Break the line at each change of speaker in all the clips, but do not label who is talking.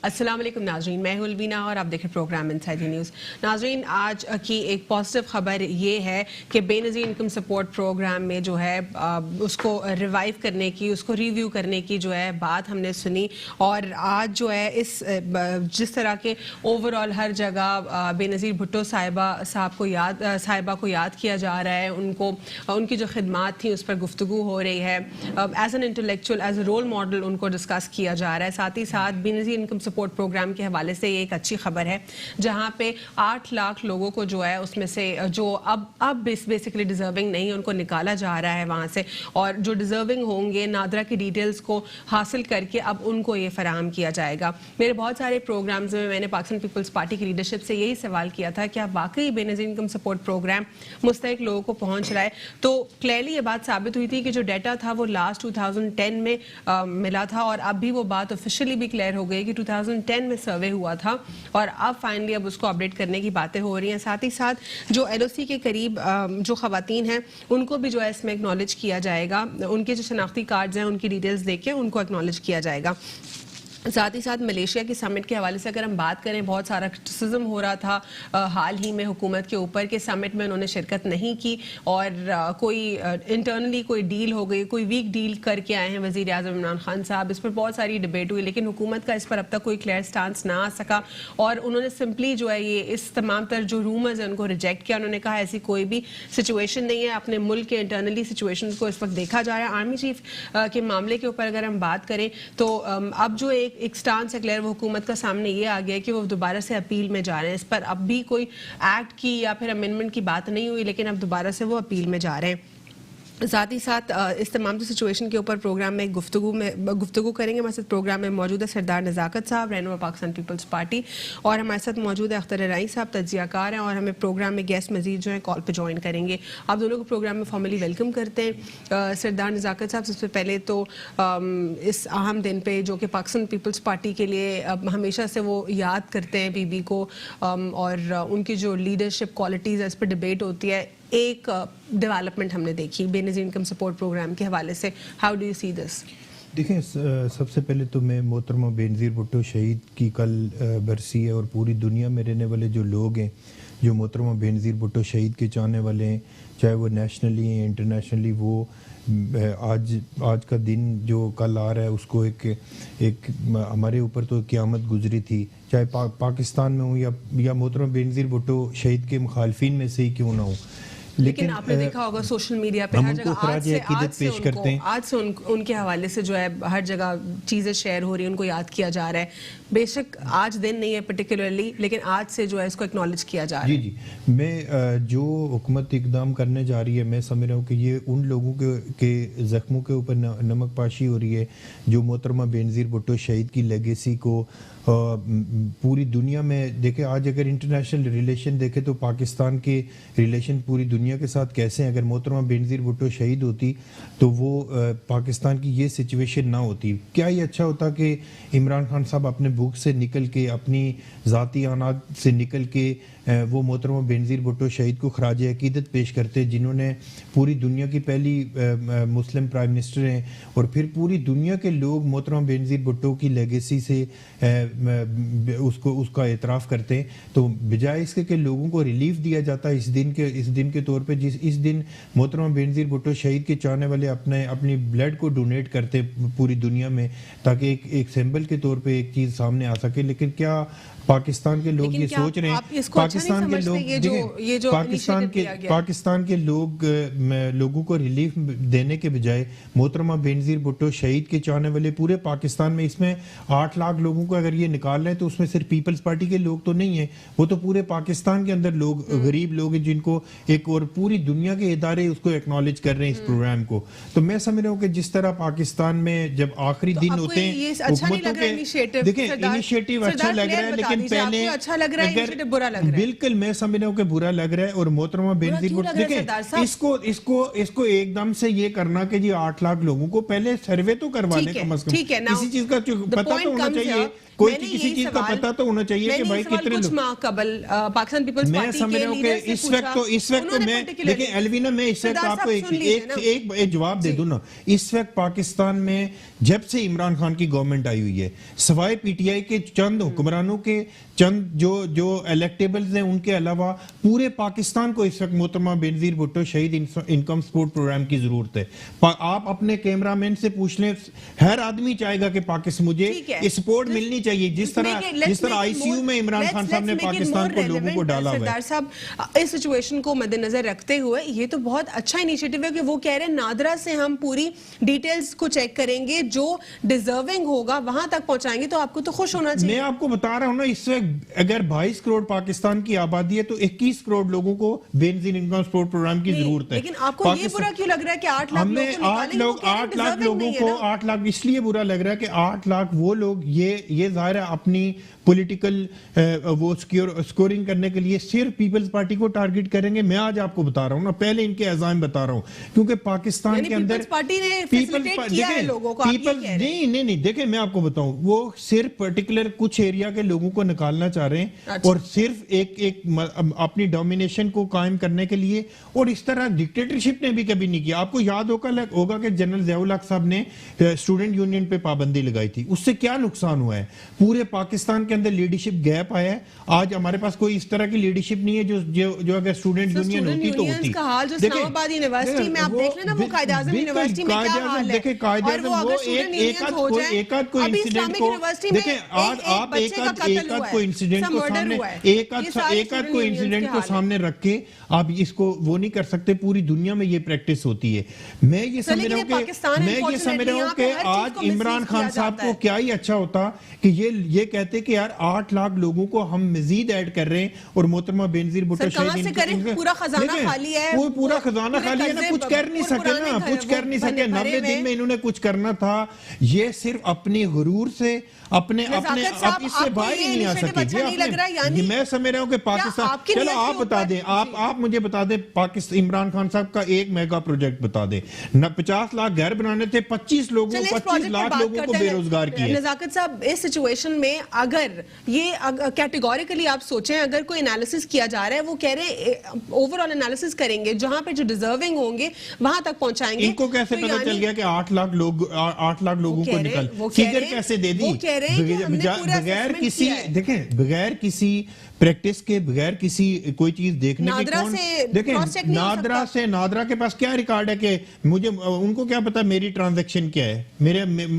अस्सलाम वालेकुम नाज़रीन, मैं हूं अलवीना और आप देखें प्रोग्राम इनसाइड न्यूज़। नाज़रीन, आज की एक पॉजिटिव खबर ये है कि बेनज़ीर इनकम सपोर्ट प्रोग्राम में जो है उसको रिवाइव करने की, उसको रिव्यू करने की जो है बात हमने सुनी। और आज जो है इस जिस तरह के ओवरऑल हर जगह बेनज़ीर भुट्टो साहिबा को याद किया जा रहा है, उनकी जो खिदमात थी उस पर गुफ्तगू हो रही है, as an intellectual, as a role model उनको डिस्कस किया जा रहा है। साथ ही साथ बेनज़ीर इनकम सपोर्ट प्रोग्राम के हवाले से ये एक अच्छी खबर है जहां पे 8 लाख लोगों को जो है उसमें से जो अब बेसिकली डिजर्विंग नहीं है उनको निकाला जा रहा है वहां से, और जो डिजर्विंग होंगे नादरा की डिटेल्स को हासिल करके अब उनको ये फराहम किया जाएगा। मेरे बहुत सारे प्रोग्राम्स में मैंने पाकिस्तान पीपल्स पार्टी की लीडरशिप से यही सवाल किया था कि आप वाकई बेनज़ीर इनकम सपोर्ट प्रोग्राम मुस्तहिक लोगों को पहुंच रहा है, तो क्लियरली ये बात साबित हुई थी कि जो डाटा था वो लास्ट 2010 में मिला था, और अब भी वो बात ऑफिशियली भी क्लियर हो गई कि 2010 में सर्वे हुआ था और अब फाइनली अब उसको अपडेट करने की बातें हो रही हैं। साथ ही साथ जो LOC के करीब जो खवातीन हैं उनको भी जो है इसमें एक्नॉलेज किया जाएगा, उनके जो शनाख्ती कार्ड्स हैं उनकी डिटेल्स देके उनको एक्नॉलेज किया जाएगा। साथ ही साथ मलेशिया की समिट के हवाले से अगर हम बात करें, बहुत सारा क्रिटिसिज्म हो रहा था हाल ही में हुकूमत के ऊपर कि समिट में उन्होंने शिरकत नहीं की और कोई इंटरनली कोई डील हो गई, कोई वीक डील करके आए हैं वज़ीर आज़म इमरान खान साहब। इस पर बहुत सारी डिबेट हुई लेकिन हुकूमत का इस पर अब तक कोई क्लियर स्टांस ना आ सका और उन्होंने सिंपली जो है ये इस तमाम तर जो रूमर्स हैं उनको रिजेक्ट किया। उन्होंने कहा ऐसी कोई भी सिचुएशन नहीं है, अपने मुल्क के इंटरनली सिचुएशन को इस वक्त देखा जा रहा है। आर्मी चीफ के मामले के ऊपर अगर हम बात करें तो अब जो एक स्टांस है क्लियर वो हुकूमत का सामने ये आ गया कि वो दोबारा से अपील में जा रहे हैं। इस पर अब भी कोई एक्ट की या फिर अमेंडमेंट की बात नहीं हुई लेकिन अब दोबारा से वो अपील में जा रहे हैं। साथ ही साथ इस तमाम सिचुएशन के ऊपर प्रोग्राम में गुफ्तगू करेंगे। हमारे साथ प्रोग्राम में मौजूद है सरदार नज़ाकत साहब, रहनुमा पाकिस्तान पीपल्स पार्टी, और हमारे साथ मौजूद है अख्तर राई साहब, तज्जियाकार हैं, और हमें प्रोग्राम में गेस्ट मजीद जो है कॉल पे ज्वाइन करेंगे। आप दोनों को प्रोग्राम में फॉर्मली वेलकम करते हैं। सरदार नज़ाकत साहब, सबसे पहले तो इस अहम दिन पे जो कि पाकिस्तान पीपल्स पार्टी के लिए हमेशा से वो याद करते हैं बीबी को, और उनकी जो लीडरशिप क्वालिटीज़ है इस पर डिबेट होती है। एक डेवलपमेंट हमने देखी बेनज़ीर इनकम सपोर्ट प्रोग्राम के हवाले से, how do you see this?
देखें, सबसे पहले तो मैं मोहतरमा बेनज़ीर भुट्टो शहीद की कल बरसी है और पूरी दुनिया में रहने वाले जो लोग हैं जो मोहतरमा बेनज़ीर भुट्टो शहीद के चाहने वाले हैं, चाहे वो नेशनली हैं इंटरनेशनली, वो आज का दिन जो कल आ रहा है उसको एक हमारे ऊपर तो क़यामत गुजरी थी, चाहे पाकिस्तान में हूँ या मोहतरमा बेनज़ीर भुट्टो शहीद के मुखालफिन में से ही क्यों ना हो।
लेकिन आपने देखा होगा सोशल मीडिया पे हर जगह आज से उनके हवाले से जो है हर जगह चीज़ें शेयर हो रही हैं, उनको याद किया जा रहा है। बेशक आज दिन नहीं है पर्टिकुलरली, लेकिन आज से जो है इसको एक्नॉलेज किया जा रहा है।
जी, मैं जो हुकूमत इकदाम करने जा रही है, मैं समझ रहा हूँ कि ये उन लोगों के जख्मों के ऊपर नमक पाशी हो रही है जो मोहतरमा बेनज़ीर भुट्टो शहीद की लेगेसी को पूरी दुनिया में देखे। आज अगर इंटरनेशनल रिलेशन देखे तो पाकिस्तान के रिलेशन पूरी दुनिया के साथ कैसे हैं। अगर मोहतरमा बेनज़ीर भुट्टो शहीद होती तो वो पाकिस्तान की ये सिचुएशन ना होती। क्या ये अच्छा होता कि इमरान खान साहब अपने भूख से निकल के, अपनी ज़ाती आनात से निकल के वो मोहतरमा बेनज़ीर भुट्टो शहीद को खराज अकीदत पेश करते, जिन्होंने पूरी दुनिया की पहली मुस्लिम प्राइम मिनिस्टर हैं, और फिर पूरी दुनिया के लोग मोहतरमा बेनज़ीर भुट्टो की लेगेसी से उसका एतराफ़ करते हैं। तो बजाय इसके कि लोगों को रिलीफ दिया जाता है इस दिन के तौर पे, इस दिन मोहतरमा बेनज़ीर भुट्टो शहीद के चाहने वाले अपनी ब्लड को डोनेट करते पूरी दुनिया में, ताकि एक सिंबल के तौर पे एक चीज़ सामने आ सके। लेकिन क्या पाकिस्तान के लोग ये सोच रहे हैं, पाकिस्तान के लोग पाकिस्तान के लोगों को रिलीफ देने के बजाय मोहतरमा बेनज़ीर भुट्टो शहीद के चाहने वाले पूरे पाकिस्तान में, इसमें 8 लाख लोगों को अगर ये निकाल रहे हैं तो उसमें सिर्फ पीपल्स पार्टी के लोग तो नहीं है, वो तो पूरे पाकिस्तान के अंदर लोग, गरीब लोग हैं जिनको एक और पूरी दुनिया के इदारे उसको एक्नॉलेज कर रहे हैं इस प्रोग्राम को। तो मैं समझ रहा हूँ कि जिस तरह पाकिस्तान में जब आखिरी दिन होते हैं हुकूमतों के, देखिए इनिशिएटिव अच्छा लग रहा है, लेकिन पहले
अच्छा लग रहा है, बुरा लग रहा है।
बिल्कुल मैं समझ रहा हूँ कि बुरा लग रहा है। और मोहतरमा बेनज़ीर भुट्टो, देखिए इसको एकदम से ये करना कि जी 8 लाख लोगों को पहले सर्वे तो करवा लें कम से कम, किसी चीज का पता तो होना चाहिए, कोई किसी चीज का पता तो होना चाहिए कि भाई कितने
कुछ माह कबल पाकिस्तान पीपल्स पार्टी के लीडर से
इस वक्त तो मैं मैं
particularly?
देखिए एल्वीना, मैं इस वक्त
सरदार
आपको
साहब सुन लीजिए ना।
एक जवाब दे दूं ना। इस वक्त पाकिस्तान में जब से इमरान खान की गवर्नमेंट आई हुई है, सवाए पीटीआई के चंद हुक्मरानों के, चंद जो इलेक्टेबल्स हैं, उनके अलावा पूरे पाकिस्तान को इस वक्त मोहतरमा बेनजीर भुट्टो शहीद इनकम सपोर्ट प्रोग्राम की जरूरत है। आप अपने कैमरामैन से पूछ लें, हर आदमी चाहेगा कि पाकिस्तान मुझे ये सपोर्ट मिलनी चाहिए, जिस तरह आईसीयू में इमरान खान साहब ने पाकिस्तान को लोगों को डाला हुआ है।
सरदार साहब, इस सिचुएशन को मद्देनजर रखते हुए ये तो बहुत अच्छा इनिशिएटिव है कि वो कह रहे हैं नादरा से हम पूरी डिटेल्स को चेक करेंगे, जो डिजर्विंग होगा वहां तक पहुंचाएंगे, तो आपको तो खुश होना चाहिए।
मैं आपको बता रहा हूं ना, इस वक्त अगर 22 करोड़ पाकिस्तान की आबादी है तो 21 करोड़ लोगों को बेनजीर इनकम सपोर्ट प्रोग्राम की जरूरत है।
लेकिन आपको ये बुरा क्यों लग रहा है कि 8 लाख
हमने 8 लाख लोगों को 8 लाख इसलिए बुरा लग रहा है कि 8 लाख वो लोग ये जाहिर है अपनी पॉलिटिकल वो स्कोरिंग करने के लिए सिर्फ पीपल्स पार्टी को टारगेट करेंगे। मैं आज आपको बता रहा हूं ना, पहले इनके अज़ाम बता रहा हूं, क्योंकि पाकिस्तान के अंदर
पीपल्स पार्टी ने फैसिलिटेट किया है लोगों को, आप ये कह रहे हैं।
नहीं देखिए, मैं आपको बताऊं, वो सिर्फ पर्टिकुलर कुछ एरिया के लोगों को निकालना चाह रहे हैं।
अच्छा।
और सिर्फ एक अपनी डोमिनेशन को कायम करने के लिए, और इस तरह डिक्टेटरशिप ने भी कभी नहीं किया। आपको याद होगा कि जनरल ज़ियाउल हक साहब ने स्टूडेंट यूनियन पे पाबंदी लगाई थी, उससे क्या नुकसान हुआ है? पूरे पाकिस्तान के अंदर लीडरशिप गैप आया है। आज हमारे पास कोई इस तरह की लीडरशिप नहीं है जो अगर स्टूडेंट यूनियन होती तो होती।
का हाल जो इस्लामाबाद यूनिवर्सिटी में आप देख लेना, वो कायदे आज़म यूनिवर्सिटी में क्या हाल है।
देखिए कायदे आज़म वो एक आध को इंसिडेंट को देखिए, आप एक आध को इंसिडेंट को सामने एक आध को इंसिडेंट को सामने रख के आप इसको वो नहीं कर सकते। पूरी दुनिया में ये प्रैक्टिस होती है। मैं ये समझ रहा हूँ कि आज इमरान खान साहब को क्या ही अच्छा होता कि ये कहते कि यार 8 लाख लोगों को हम मजीद ऐड कर रहे हैं, और मोहतरमा बेनजीर भुट्टो शहीद
पूरा खजाना खाली है,
वो पूरा खजाना खाली है ना, कुछ कर नहीं सके ना, कुछ कर नहीं सके। 90 दिन में इन्होंने कुछ करना था, ये सिर्फ अपने गुरूर से अपने इससे बाहर ही नहीं आ सके। मैं समझ रहा हूँ कि पाकिस्तान, चलो आप बता दें, आप मुझे बता दें, पाकिस्तान इमरान खान साहब का एक मेगा प्रोजेक्ट बता दें। 50 लाख घर बनाने थे, 25 लाख लोगों को बेरोजगार किया।
नजाकत साहब, इस सिचुएशन में अगर ये कैटेगोरिकली आप सोचें, अगर कोई एनालिसिस किया जा रहा है, वो कह रहे हैं ओवरऑल एनालिसिस करेंगे, जहां पे जो डिजर्विंग होंगे वहां तक पहुंचाएंगे।
इनको कैसे पता चल गया कि 8 लाख लोगों को निकल फिगर कैसे दे दी? बगैर किसी, देखें, बगैर किसी प्रैक्टिस के, बगैर किसी कोई चीज देखने के, कौन देखें, नादरा के पास क्या रिकॉर्ड है कि मुझे, उनको क्या पता मेरी ट्रांजैक्शन क्या है,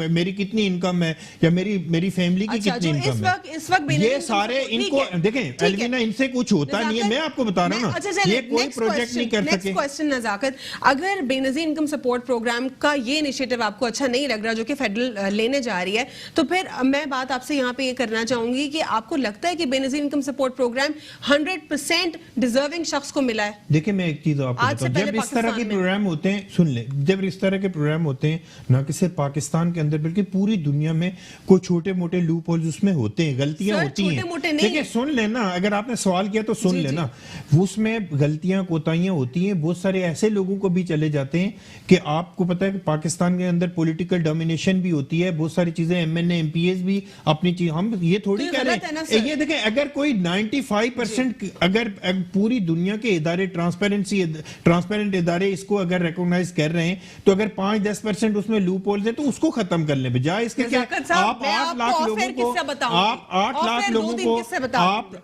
मेरी कितनी इनकम है, या मेरी फैमिली की कितनी इनकम है।
इस वक्त
ये सारे इनको देखें एल्वीना, इनसे कुछ होता नहीं है। मैं आपको बता रहा हूं ना, ये कोई प्रोजेक्ट नहीं कर सके।
नेक्स्ट क्वेश्चन नजाकत, अगर बेनजीर इनकम सपोर्ट प्रोग्राम का ये इनिशिएटिव आपको अच्छा नहीं लग रहा, जो कि फेडरल लेने जा रही है, तो फिर मैं बात आपसे यहाँ पे ये करना चाहूंगी कि आपको लगता है कि Benazir income support programme 100% deserving शख्स को मिला है?
देखिए, मैं एक चीज आपको बताऊं, जब इस तरह के प्रोग्राम होते हैं, सुन ले, जब इस तरह के प्रोग्राम होते हैं, ना कि सिर्फ पाकिस्तान के अंदर बल्कि पूरी दुनिया में कोई छोटे मोटे लूप होल्स उसमें होते हैं, गलतियां होती हैं। देखिए, सुन लेना, अगर आपने सवाल किया तो सुन लेना, उसमें गलतियां कोताहियां होती हैं। बहुत सारे ऐसे लोगों को भी चले जाते हैं कि आपको पता है कि पाकिस्तान के अंदर पॉलिटिकल डोमिनेशन भी होती है, बहुत सारी चीजें, MNA MPs भी अपनी चीज, हम ये थोड़ी कह रहे हैं। ये देखें, अगर कोई 95% अगर पूरी दुनिया के इदारे ट्रांसपेरेंट इदारे इसको अगर रिकॉग्नाइज कर रहे हैं, तो अगर 5-10% उसमें लूप होल्स है तो उसको खत्म कर ले, बजाय इसके क्या आप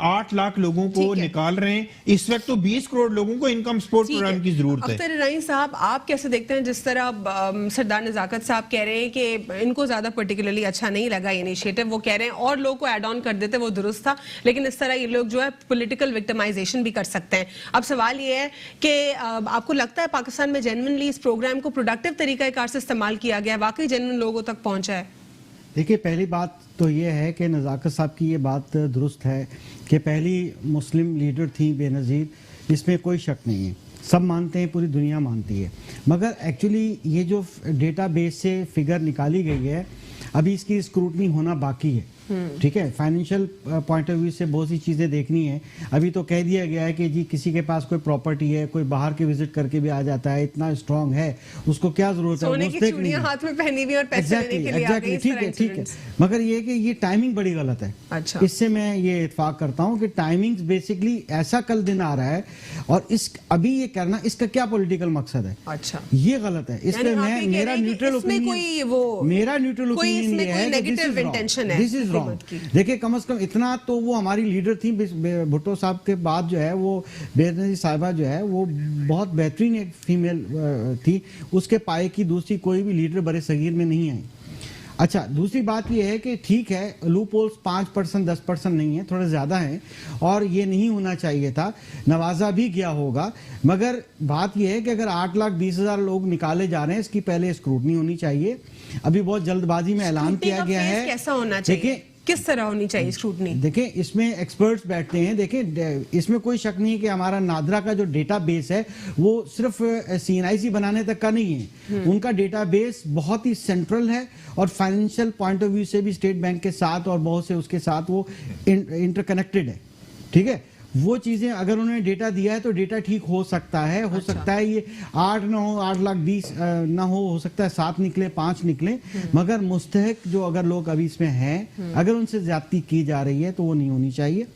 8 लाख लोगों को निकाल रहे हैं। इस वक्त तो 20 करोड़ लोगों को इनकम सपोर्ट प्रोग्राम की जरूरत है।
अख्तर इब्राहिम साहब, आप कैसे देखते हैं, जिस तरह सरदार नजाकत साहब कह रहे हैं कि इनको ज्यादा पर्टिकुलरली अच्छा नहीं लगा इनिशिएटिव, वो कह रहे हैं और लोग को ऐड ऑन कर देते वो दुरुस्त था, लेकिन इस तरह ये लोग जो है पॉलिटिकल विक्टिमाइजेशन भी कर सकते हैं। अब सवाल ये है कि आपको लगता है पाकिस्तान में जेन्युइनली इस प्रोग्राम को प्रोडक्टिव तरीकाकार से इस्तेमाल किया गया, वाकई जेन्युइन लोगों तक पहुंचा है?
देखिए, पहली बात तो ये है कि नज़ाकत साहब की ये बात दुरुस्त है कि पहली मुस्लिम लीडर थी बेनज़ीर, इसमें कोई शक नहीं है, सब मानते हैं, पूरी दुनिया मानती है। मगर एक्चुअली ये जो डेटाबेस से फिगर निकाली गई है, अभी इसकी स्क्रूटनी होना बाकी है। ठीक है, फाइनेंशियल पॉइंट ऑफ व्यू से बहुत सी चीजें देखनी है। अभी तो कह दिया गया है कि जी किसी के पास कोई प्रॉपर्टी है, कोई बाहर के विजिट करके भी आ जाता है, इतना स्ट्रांग है, उसको क्या जरूरत है,
सोने की चूड़ियां हाथ में पहनी हुई और पैसे लेने के लिए आ गए, इस तरह
ठीक है, मगर ये कि ये टाइमिंग बड़ी गलत है।
अच्छा,
इससे मैं ये इत्फाक करता हूँ कि टाइमिंग बेसिकली ऐसा कल दिन आ रहा है और इस अभी ये करना, इसका क्या पॉलिटिकल मकसद है?
अच्छा,
ये गलत है। इसलिए मैं मेरा न्यूट्रल ओपिनियन ये है कि दिस इज रॉन्ग। देखिए कम से कम इतना तो वो हमारी लीडर थी भुट्टो साहब के बाद जो है वो बेनजीर साहिबा जो है वो बहुत बेहतरीन एक फीमेल थी, उसके पाए की दूसरी कोई भी लीडर बड़े सगीर में नहीं आई। अच्छा, दूसरी बात यह है कि ठीक है लूप होल्स 5% 10% नहीं है, थोड़ा ज्यादा है और ये नहीं होना चाहिए था, नवाजा भी गया होगा, मगर बात यह है कि अगर 8,20,000 लोग निकाले जा रहे हैं, इसकी पहले स्क्रूटनी होनी चाहिए। अभी बहुत जल्दबाजी में ऐलान किया गया है,
कैसा होना चाहिए, किस तरह होनी चाहिए स्क्रूटनी?
देखें इसमें एक्सपर्ट्स बैठते हैं, देखें इसमें कोई शक नहीं है कि हमारा नादरा का जो डेटाबेस है वो सिर्फ CNIC बनाने तक का नहीं है, उनका डेटाबेस बहुत ही सेंट्रल है और फाइनेंशियल पॉइंट ऑफ व्यू से भी स्टेट बैंक के साथ और बहुत से उसके साथ वो इंटरकनेक्टेड है। ठीक है, वो चीजें अगर उन्होंने डेटा दिया है तो डेटा ठीक हो सकता है, हो सकता है ये 8 ना हो, 8,20,000 ना हो सकता है 7 निकले, 5 निकले, मगर मुस्तहक जो अगर लोग अभी इसमें हैं, अगर उनसे ज्यादती की जा रही है तो वो नहीं होनी चाहिए,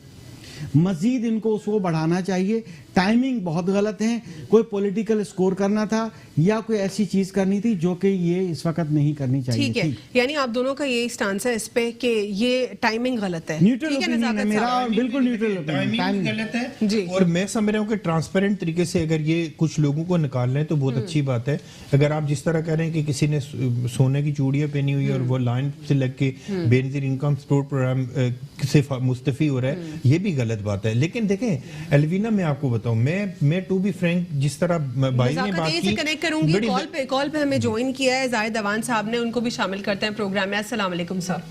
मजीद इनको उसको बढ़ाना चाहिए। टाइमिंग बहुत गलत है, कोई पॉलिटिकल स्कोर करना था या कोई ऐसी चीज करनी थी जो कि ये इस वक्त नहीं करनी चाहिए।
ठीक है, यानी आप दोनों का यही स्टांस है इस पे कि ये टाइमिंग गलत है।
न्यूट्रल ओपिनियन है मेरा, बिल्कुल न्यूट्रल ओपिनियन, टाइमिंग
गलत है जी। और मैं समझ रहा हूँ कि ट्रांसपेरेंट तरीके से अगर ये कुछ लोगों को निकाल रहे हैं तो बहुत अच्छी बात है। अगर आप जिस तरह कह रहे हैं कि किसी ने सोने की चूड़ियां पहनी हुई और वो लाइन से लग के बेनजीर इनकम सपोर्ट प्रोग्राम से मुस्तफी हो रहा है, ये भी गलत बात है। लेकिन देखें अलवीना, मैं आपको बताऊं, मैं टू बी फ्रैंक, जिस तरह भाई ने बात की,
कनेक्ट करूंगी, कॉल पे हमें ज्वाइन किया है जाहिद अवान साहब ने, उनको भी शामिल करते हैं प्रोग्राम में। अस्सलाम वालेकुम सर।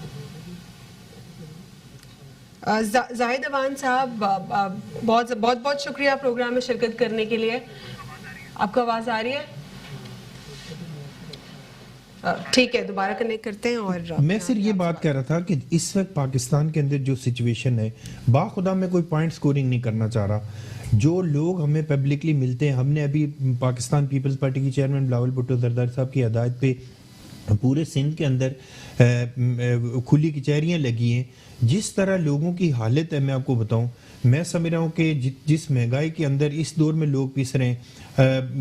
जाहिद अवान साहब, बहुत बहुत शुक्रिया प्रोग्राम में शिरकत करने के लिए। आपको आवाज आ रही है? ठीक है, दोबारा कनेक्ट करते हैं। और
मैं सिर्फ ये बात कह रहा था कि इस वक्त पाकिस्तान के अंदर जो सिचुएशन है, बाखुदा मैं कोई पॉइंट स्कोरिंग नहीं करना चाह रहा, जो लोग हमें पब्लिकली मिलते हैं, हमने अभी पाकिस्तान पीपल्स पार्टी की चेयरमैन बिलावल भुट्टो जरदारी साहब की हिदायत पे पूरे सिंध के अंदर खुली कचहरियाँ लगी हैं। जिस तरह लोगों की हालत है, मैं आपको बताऊं, मैं समझ रहा हूँ कि जिस महंगाई के अंदर इस दौर में लोग पिस रहे हैं,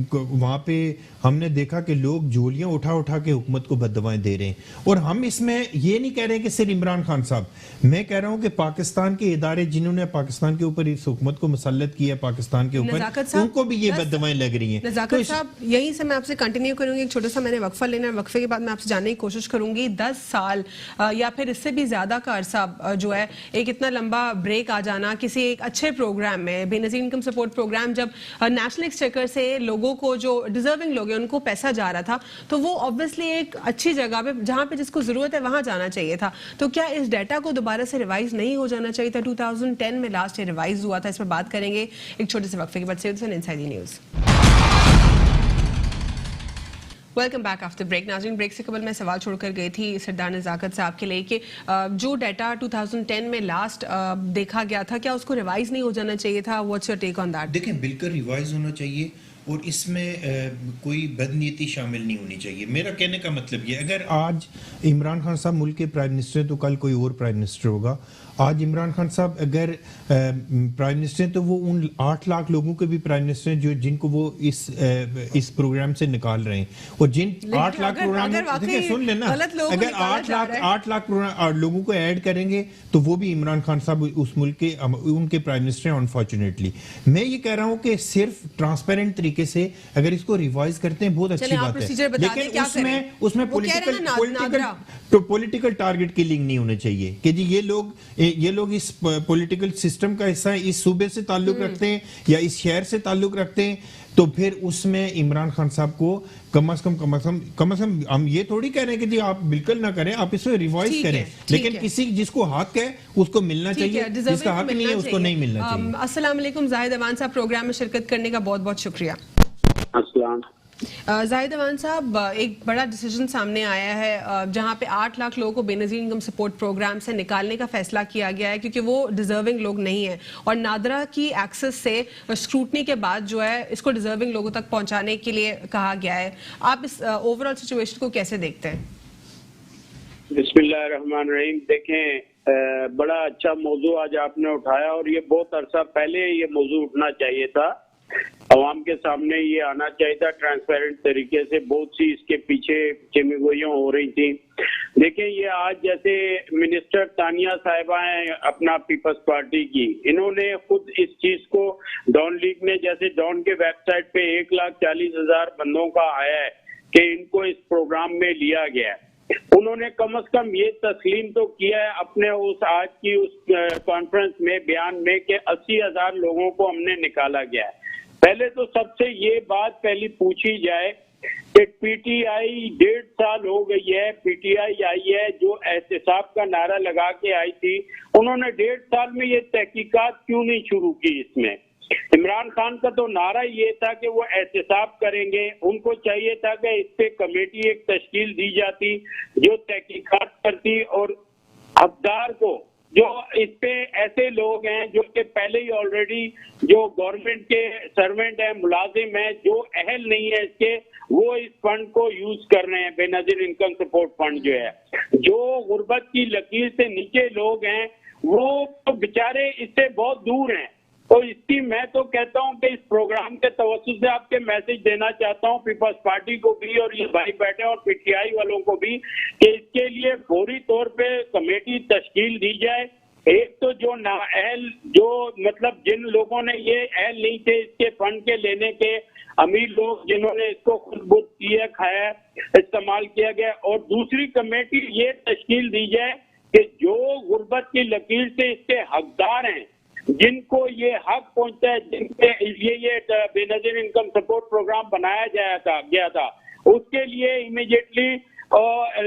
वहाँ पे हमने देखा कि लोग झोलियाँ उठा उठा के हुकूमत को बददुआएं दे रहे हैं। और हम इसमें ये नहीं कह रहे कि सिर्फ इमरान खान साहब, मैं कह रहा हूँ कि पाकिस्तान के इदारे जिन्होंने पाकिस्तान के ऊपर इस हुकूमत को मुसल्लत किया, पाकिस्तान के ऊपर, उनको भी ये बददुआएं लग रही हैं।
नज़ाकत साहब, यहीं से मैं आपसे कंटिन्यू करूंगी, एक छोटा सा मैंने वक्फा लेना है, वक्फे के बाद मैं आपसे जानने की कोशिश करूंगी। 10 साल या फिर इससे भी ज्यादा का अरसा जो है, एक इतना लंबा ब्रेक आ जाना किसी एक अच्छे प्रोग्राम में, बेनजीर इनकम सपोर्ट प्रोग्राम, जब नेशनल एक्सचेकर से लोगों को, जो डिजर्विंग लोग हैं, उनको पैसा जा रहा था, तो वो ऑब्वियसली एक अच्छी जगह पे, जहां पे जिसको जरूरत है वहां जाना चाहिए था। तो क्या इस डाटा को दोबारा से रिवाइज नहीं हो जाना चाहिए था? 2010 में लास्ट रिवाइज हुआ था, इस पर बात करेंगे एक छोटे से वक्फे के बाद। Inside news, welcome back after break. नाज़रीन, ब्रेक से कबल मैं सवाल छोड़कर गई थी सरदार नज़ाकत साहब के लिए कि जो डाटा 2010 में लास्ट देखा गया था, क्या उसको रिवाइज नहीं हो जाना चाहिए था? What's your take on that?
देखें, बिल्कुल रिवाइज होना चाहिए और इसमें कोई बदनीयती शामिल नहीं होनी चाहिए। मेरा कहने का मतलब ये, अगर आज इमरान खान साहब मुल्क के प्राइम मिनिस्टर हैं तो कल कोई और प्राइम मिनिस्टर होगा। आज इमरान खान साहब अगर प्राइम मिनिस्टर हैं तो वो उन 8 लाख लोगों के भी प्राइम मिनिस्टर हैं जो जिनको वो इस प्रोग्राम से निकाल रहे हैं। और जिन 8 लाख प्रोग्राम, सुन लेना, अगर 8 लाख लोगों को ऐड करेंगे तो वो भी इमरान खान साहब उस मुल्क के उनके प्राइम मिनिस्टर हैं। अनफॉर्चुनेटली मैं ये कह रहा हूँ कि सिर्फ ट्रांसपेरेंट तरीके से अगर इसको रिवाइज करते हैं बहुत अच्छी बात है, लेकिन उसमें पॉलिटिकल टारगेट किलिंग नहीं होना चाहिए कि जी ये लोग इस पॉलिटिकल सिस्टम का हिस्सा है, इस सूबे से ताल्लुक रखते हैं या इस शहर से ताल्लुक रखते हैं, तो फिर उसमें इमरान खान साहब को कम से कम हम ये थोड़ी कह रहे हैं कि जी आप बिल्कुल ना करें, आप इसको रिवाइज करें, लेकिन किसी जिसको हक है उसको मिलना चाहिए, जिसका हक नहीं है उसको नहीं मिलना चाहिए।
अस्सलाम वालेकुम, जाहिद अवान साहब, प्रोग्राम में शिरकत करने का बहुत बहुत शुक्रिया।
अस्सलाम।
जाहिद अमान साहब, एक बड़ा डिसीजन सामने आया है जहां पे 8 लाख लोगों को बेनज़ीर इनकम सपोर्ट प्रोग्राम से निकालने का फैसला किया गया है क्योंकि वो डिजर्विंग लोग नहीं हैं और नादरा की एक्सेस से स्क्रूटनी के बाद जो है इसको डिजर्विंग लोगों तक पहुंचाने के लिए कहा गया है। आप इस ओवरऑल सिचुएशन को कैसे देखते हैं?
बिस्मिल्लाहिर्रहमानिर्रहीम। देखें, बड़ा अच्छा मौजू आज आपने उठाया और ये बहुत अरसा पहले ये मौजू उठना चाहिए था, अवाम के सामने ये आना चाहिए था ट्रांसपेरेंट तरीके से। बहुत सी इसके पीछे चिमगोइयां हो रही थी। देखें, ये आज जैसे मिनिस्टर तानिया साहिबा हैं अपना पीपल्स पार्टी की, इन्होंने खुद इस चीज को डॉन लीग ने, जैसे डॉन के वेबसाइट पे 1,40,000 बंदों का आया है कि इनको इस प्रोग्राम में लिया गया है। उन्होंने कम से कम ये तस्लीम तो किया है अपने उस आज की उस कॉन्फ्रेंस में, बयान में, कि 80,000 लोगों को हमने निकाला गया है। पहले तो सबसे ये बात पहली पूछी जाए कि पीटीआई 1.5 साल हो गई है, पीटीआई आई है जो एहतिसाब का नारा लगा के आई थी, उन्होंने 1.5 साल में ये तहकीकात क्यों नहीं शुरू की? इसमें इमरान खान का तो नारा ये था कि वो एहतिसाब करेंगे, उनको चाहिए था कि इस पे कमेटी एक तश्कील दी जाती जो तहकीकात करती और हकदार को, जो इस पे ऐसे लोग हैं जो कि पहले ही ऑलरेडी जो गवर्नमेंट के सर्वेंट हैं, मुलाजिम हैं, जो अहल नहीं है इसके, वो इस फंड को यूज कर रहे हैं, बेनजीर इनकम सपोर्ट फंड जो है। जो गुर्बत की लकीर से नीचे लोग हैं वो तो बेचारे इससे बहुत दूर हैं। तो इसकी मैं तो कहता हूं कि इस प्रोग्राम के तवज्जुह से आपके मैसेज देना चाहता हूं पीपल्स पार्टी को भी और ये भाई बैठे और पीटीआई वालों को भी कि इसके लिए फौरी तौर पे कमेटी तश्कील दी जाए। एक तो जो नाअहल, जो मतलब जिन लोगों ने ये अहल नहीं थे इसके फंड के लेने के, अमीर लोग जिन्होंने इसको खुद बुद किया, खाया, इस्तेमाल किया गया, और दूसरी कमेटी ये तश्कील दी जाए कि जो गुर्बत की लकीर से इसके हकदार हैं, जिनको ये हक पहुंचता है, जिनके ये बेनजीर इनकम सपोर्ट प्रोग्राम बनाया गया था, उसके लिए इमीडिएटली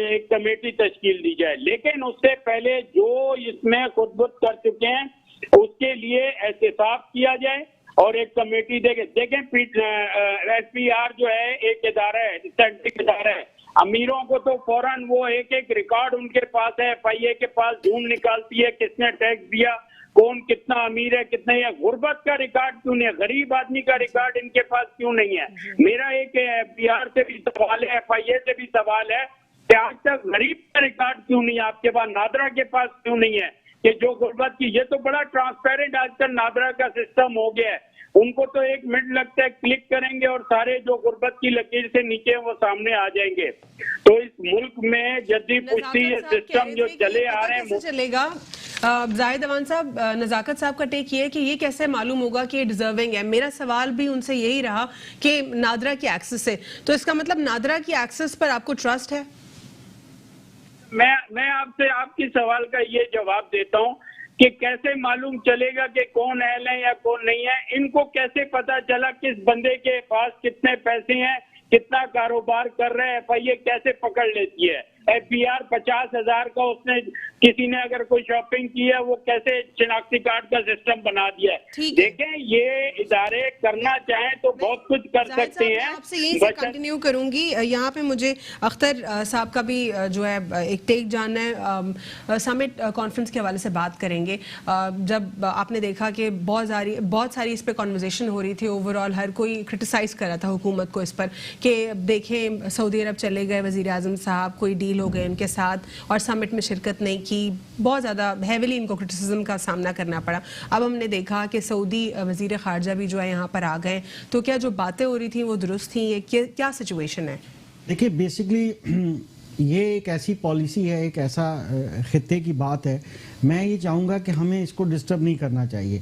एक कमेटी तश्कील दी जाए। लेकिन उससे पहले जो इसमें खुदबुद कर चुके हैं उसके लिए एहतिसाब किया जाए और एक कमेटी देखें। एसपीआर जो है एक इदारा है, स्टैटिस्टिक इदारा है, अमीरों को तो फौरन वो एक रिकॉर्ड उनके पास है, FIA के पास ढूंढ निकालती है किसने टैक्स दिया, कौन कितना अमीर है, कितने है। गुर्बत का रिकॉर्ड क्यों नहीं है? गरीब आदमी का रिकॉर्ड इनके पास क्यों नहीं है? मेरा एक बिहार से भी सवाल है, FIA से भी सवाल है कि आज तक गरीब का रिकॉर्ड क्यों नहीं है आपके पास? नादरा के पास क्यों नहीं है कि जो गुर्बत की, ये तो बड़ा ट्रांसपेरेंट आजकल नादरा का सिस्टम हो गया है। उनको तो 1 मिनट लगता है, क्लिक करेंगे और सारे जो गुर्बत की लकीर से नीचे हैं वो सामने आ जाएंगे। तो इस मुल्क में जद्दी पुश्ती ये सिस्टम जो चले आ रहे हैं
चलेगा। जाहिद अमान साहब, नजाकत साहब का टेक ये है कि ये कैसे मालूम होगा कि डिजर्विंग है? मेरा सवाल भी उनसे यही रहा कि नादरा की एक्सेस है, तो इसका मतलब नादरा की एक्सेस पर आपको ट्रस्ट है?
मैं आपसे आपकी सवाल का ये जवाब देता हूँ कि कैसे मालूम चलेगा कि कौन अहल है या कौन नहीं है? इनको कैसे पता चला किस बंदे के पास कितने पैसे हैं, कितना कारोबार कर रहे हैं? FIA कैसे पकड़ लेती है? FBR 50,000 का उसने, किसी ने अगर कोई शॉपिंग की है, वो कैसे शिनाख्ती कार्ड का सिस्टम बना दिया है? देखें, ये इदारे करना चाहें तो बहुत कुछ कर सकते हैं।
आपसे यही से कंटिन्यू करूंगी। यहाँ पे मुझे अख्तर साहब का भी जो है एक टेक जानना है। समिट कॉन्फ्रेंस के हवाले से बात करेंगे। जब आपने देखा कि बहुत सारी इस पर कॉन्वर्जेशन हो रही थी, ओवरऑल हर कोई क्रिटिसाइज कर रहा था हुकूमत को इस पर कि देखें सऊदी अरब चले गए वज़ीर आज़म साहब, कोई डील हो गए उनके साथ और समिट में शिरकत नहीं की, बहुत ज़्यादा हैवीली इनको क्रिटिसिज्म का सामना करना पड़ा। अब हमने देखा कि सऊदी वज़ीर ख़ारजा भी जो है यहाँ पर आ गए, तो क्या जो बातें हो रही थी वो दुरुस्त थी? ये क्या सिचुएशन है?
देखिए, बेसिकली ये एक ऐसी पॉलिसी है, एक ऐसा खित्ते की बात है। मैं ये चाहूँगा कि हमें इसको डिस्टर्ब नहीं करना चाहिए।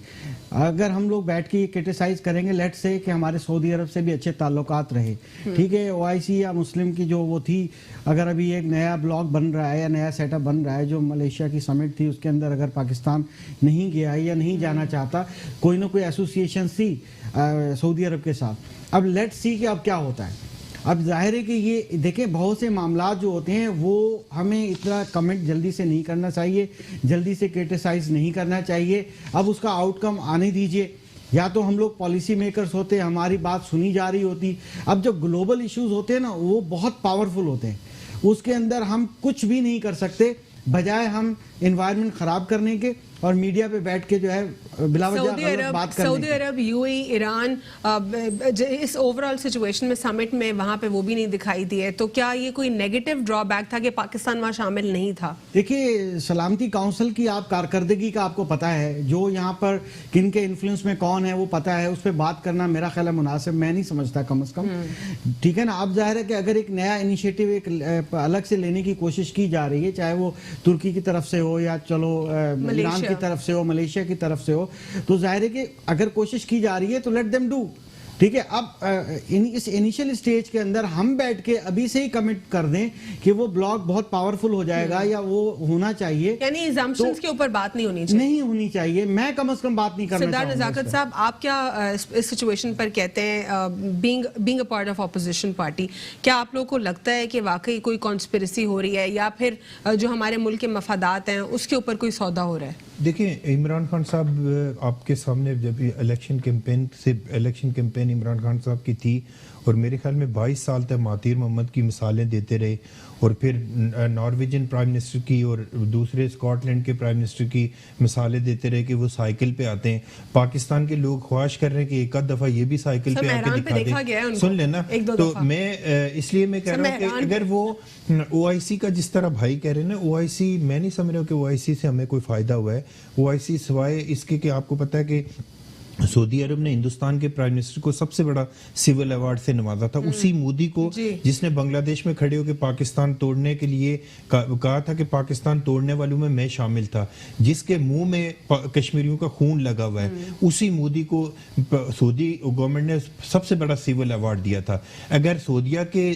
अगर हम लोग बैठ के ये क्रिटिसाइज करेंगे, लेट्स से कि हमारे सऊदी अरब से भी अच्छे ताल्लुकात रहे, ठीक है, OIC या मुस्लिम की जो वो थी, अगर अभी एक नया ब्लॉक बन रहा है या नया सेटअप बन रहा है, जो मलेशिया की समिट थी उसके अंदर अगर पाकिस्तान नहीं गया या नहीं जाना चाहता, कोई ना कोई एसोसिएशन थी सऊदी अरब के साथ। अब लेट्स सी कि अब क्या होता है। अब जाहिर है कि ये देखें, बहुत से मामला जो होते हैं वो हमें इतना कमेंट जल्दी से नहीं करना चाहिए, जल्दी से क्रिटिसाइज नहीं करना चाहिए। अब उसका आउटकम आने दीजिए। या तो हम लोग पॉलिसी मेकर्स होते, हमारी बात सुनी जा रही होती। अब जो ग्लोबल इश्यूज होते हैं ना, वो बहुत पावरफुल होते हैं, उसके अंदर हम कुछ भी नहीं कर सकते, बजाय हम एनवायरनमेंट खराब करने के और मीडिया पे बैठ के जो है बिलावजा गलत बात करने
सऊदी अरब, यूएई, ईरान, इस ओवरऑल सिचुएशन में समिट में वहां पे वो भी नहीं दिखाई दिए, तो क्या ये कोई नेगेटिव ड्रॉबैक था कि पाकिस्तान वहां शामिल नहीं था?
देखिए, सलामती काउंसिल की आप कारकर्दगी का आपको पता है, जो यहाँ पर किन के इन्फ्लुएंस में कौन है वो पता है, उस पर बात करना मेरा ख्याल है मुनासिब मैं नहीं समझता, कम से कम। ठीक है ना। अब जाहिर है कि अगर एक नया इनिशिएटिव एक अलग से लेने की कोशिश की जा रही है, चाहे वो तुर्की की तरफ से हो या चलो ईरान की तरफ से हो, मलेशिया की तरफ से हो, तो जाहिर है कि अगर कोशिश की जा रही है तो लेट देम डू। ठीक है। अब इस इनिशियल स्टेज के अंदर हम बैठ के अभी से ही कमिट कर दें कि वो ब्लॉक बहुत पावरफुल हो जाएगा या वो होना चाहिए,
यानी assumptions के ऊपर बात नहीं होनी चाहिए।
नहीं होनी चाहिए, मैं कम से कम बात नहीं करना
सिद्धार्थ
चाहूंगा।
नजाकत साहब, आप क्या इस सिचुएशन पर कहते हैं, being a part of opposition party, क्या आप लोगों को लगता है कि वाकई कोई कॉन्स्पिरेसी हो रही है या फिर जो हमारे मुल्क के मफादात हैं उसके ऊपर कोई सौदा हो रहा है?
देखिए, इमरान खान साहब आपके सामने जब इलेक्शन कैंपेन इमरान खान साहब की थी, और मेरे ख्याल में 22 साल तक महातीर मोहम्मद की मिसालें देते रहे, और फिर नॉर्वेजियन प्राइम मिनिस्टर की और दूसरे स्कॉटलैंड के प्राइम मिनिस्टर की मिसालें देते रहे कि वो साइकिल पे आते हैं। पाकिस्तान के लोग ख्वाहिश कर रहे हैं कि एक आध दफ़ा ये भी साइकिल पे आके दिखा दें। सुन लेना, तो मैं इसलिए मैं कह रहा हूँ कि अगर वो OIC का जिस तरह भाई कह रहे हैं ना, OIC मैं नहीं समझ रहा हूँ कि OIC से हमें कोई फ़ायदा हुआ है। OIC सिवाय इसके कि आपको पता है कि सऊदी अरब ने हिंदुस्तान के प्राइम मिनिस्टर को सबसे बड़ा सिविल अवार्ड से नवाजा था, उसी मोदी को जिसने बांग्लादेश में खड़े होकर पाकिस्तान तोड़ने के लिए कहा था कि पाकिस्तान तोड़ने वालों में मैं शामिल था, जिसके मुंह में कश्मीरियों का खून लगा हुआ है, उसी मोदी को सऊदी गवर्नमेंट ने सबसे बड़ा सिविल अवार्ड दिया था। अगर सऊदिया के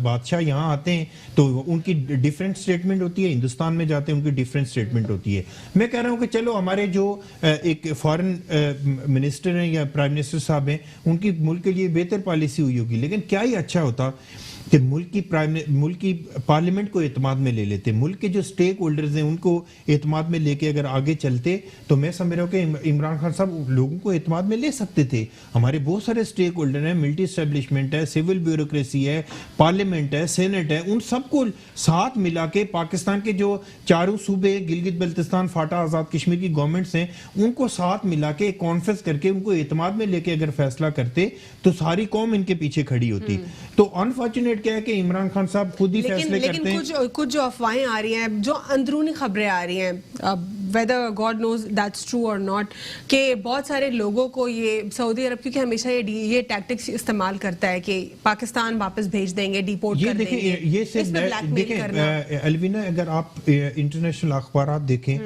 बादशाह यहाँ आते हैं तो उनकी डिफरेंट स्टेटमेंट होती है, हिंदुस्तान में जाते हैं उनकी डिफरेंट स्टेटमेंट होती है। मैं कह रहा हूँ कि चलो हमारे जो एक फॉरेन मिनिस्टर हैं या प्राइम मिनिस्टर साहब हैं, उनकी मुल्क के लिए बेहतर पॉलिसी हुई होगी, लेकिन क्या ही अच्छा होता कि मुल्क की पार्लियामेंट को एतमाद में ले लेते, मुल्क के जो स्टेक होल्डर्स हैं उनको एतमाद में लेके अगर आगे चलते, तो मैं समझ रहा हूँ कि इमरान खान साहब लोगों को एतमाद में ले सकते थे। हमारे बहुत सारे स्टेक होल्डर हैं, मिलिट्री एस्टेब्लिशमेंट है, सिविल ब्यूरोक्रेसी है, पार्लियामेंट है, सेनेट है, उन सबको साथ मिला के पाकिस्तान के जो चारों सूबे गिलगित बल्तिस्तान, फाटा, आज़ाद कश्मीर की गवर्नमेंट्स हैं, उनको साथ मिला के कॉन्फ्रेंस करके उनको एतमाद में लेके अगर फैसला करते तो सारी कौम इनके पीछे खड़ी होती। तो अनफॉर्चुनेट क्या है कि इमरान खान साहब खुद ही फैसले करते हैं।
कुछ जो अफवाहें आ रही हैं, जो अंदरूनी खबरें आ रही हैं, whether God knows that's true और नॉट, कि बहुत सारे लोगों को ये सऊदी अरब, क्योंकि हमेशा ये टैक्टिक्स इस्तेमाल करता है कि पाकिस्तान वापस भेज देंगे, डिपोर्ट कर देंगे।
ये देखिए अलविना, अगर आप इंटरनेशनल अखबार देखें,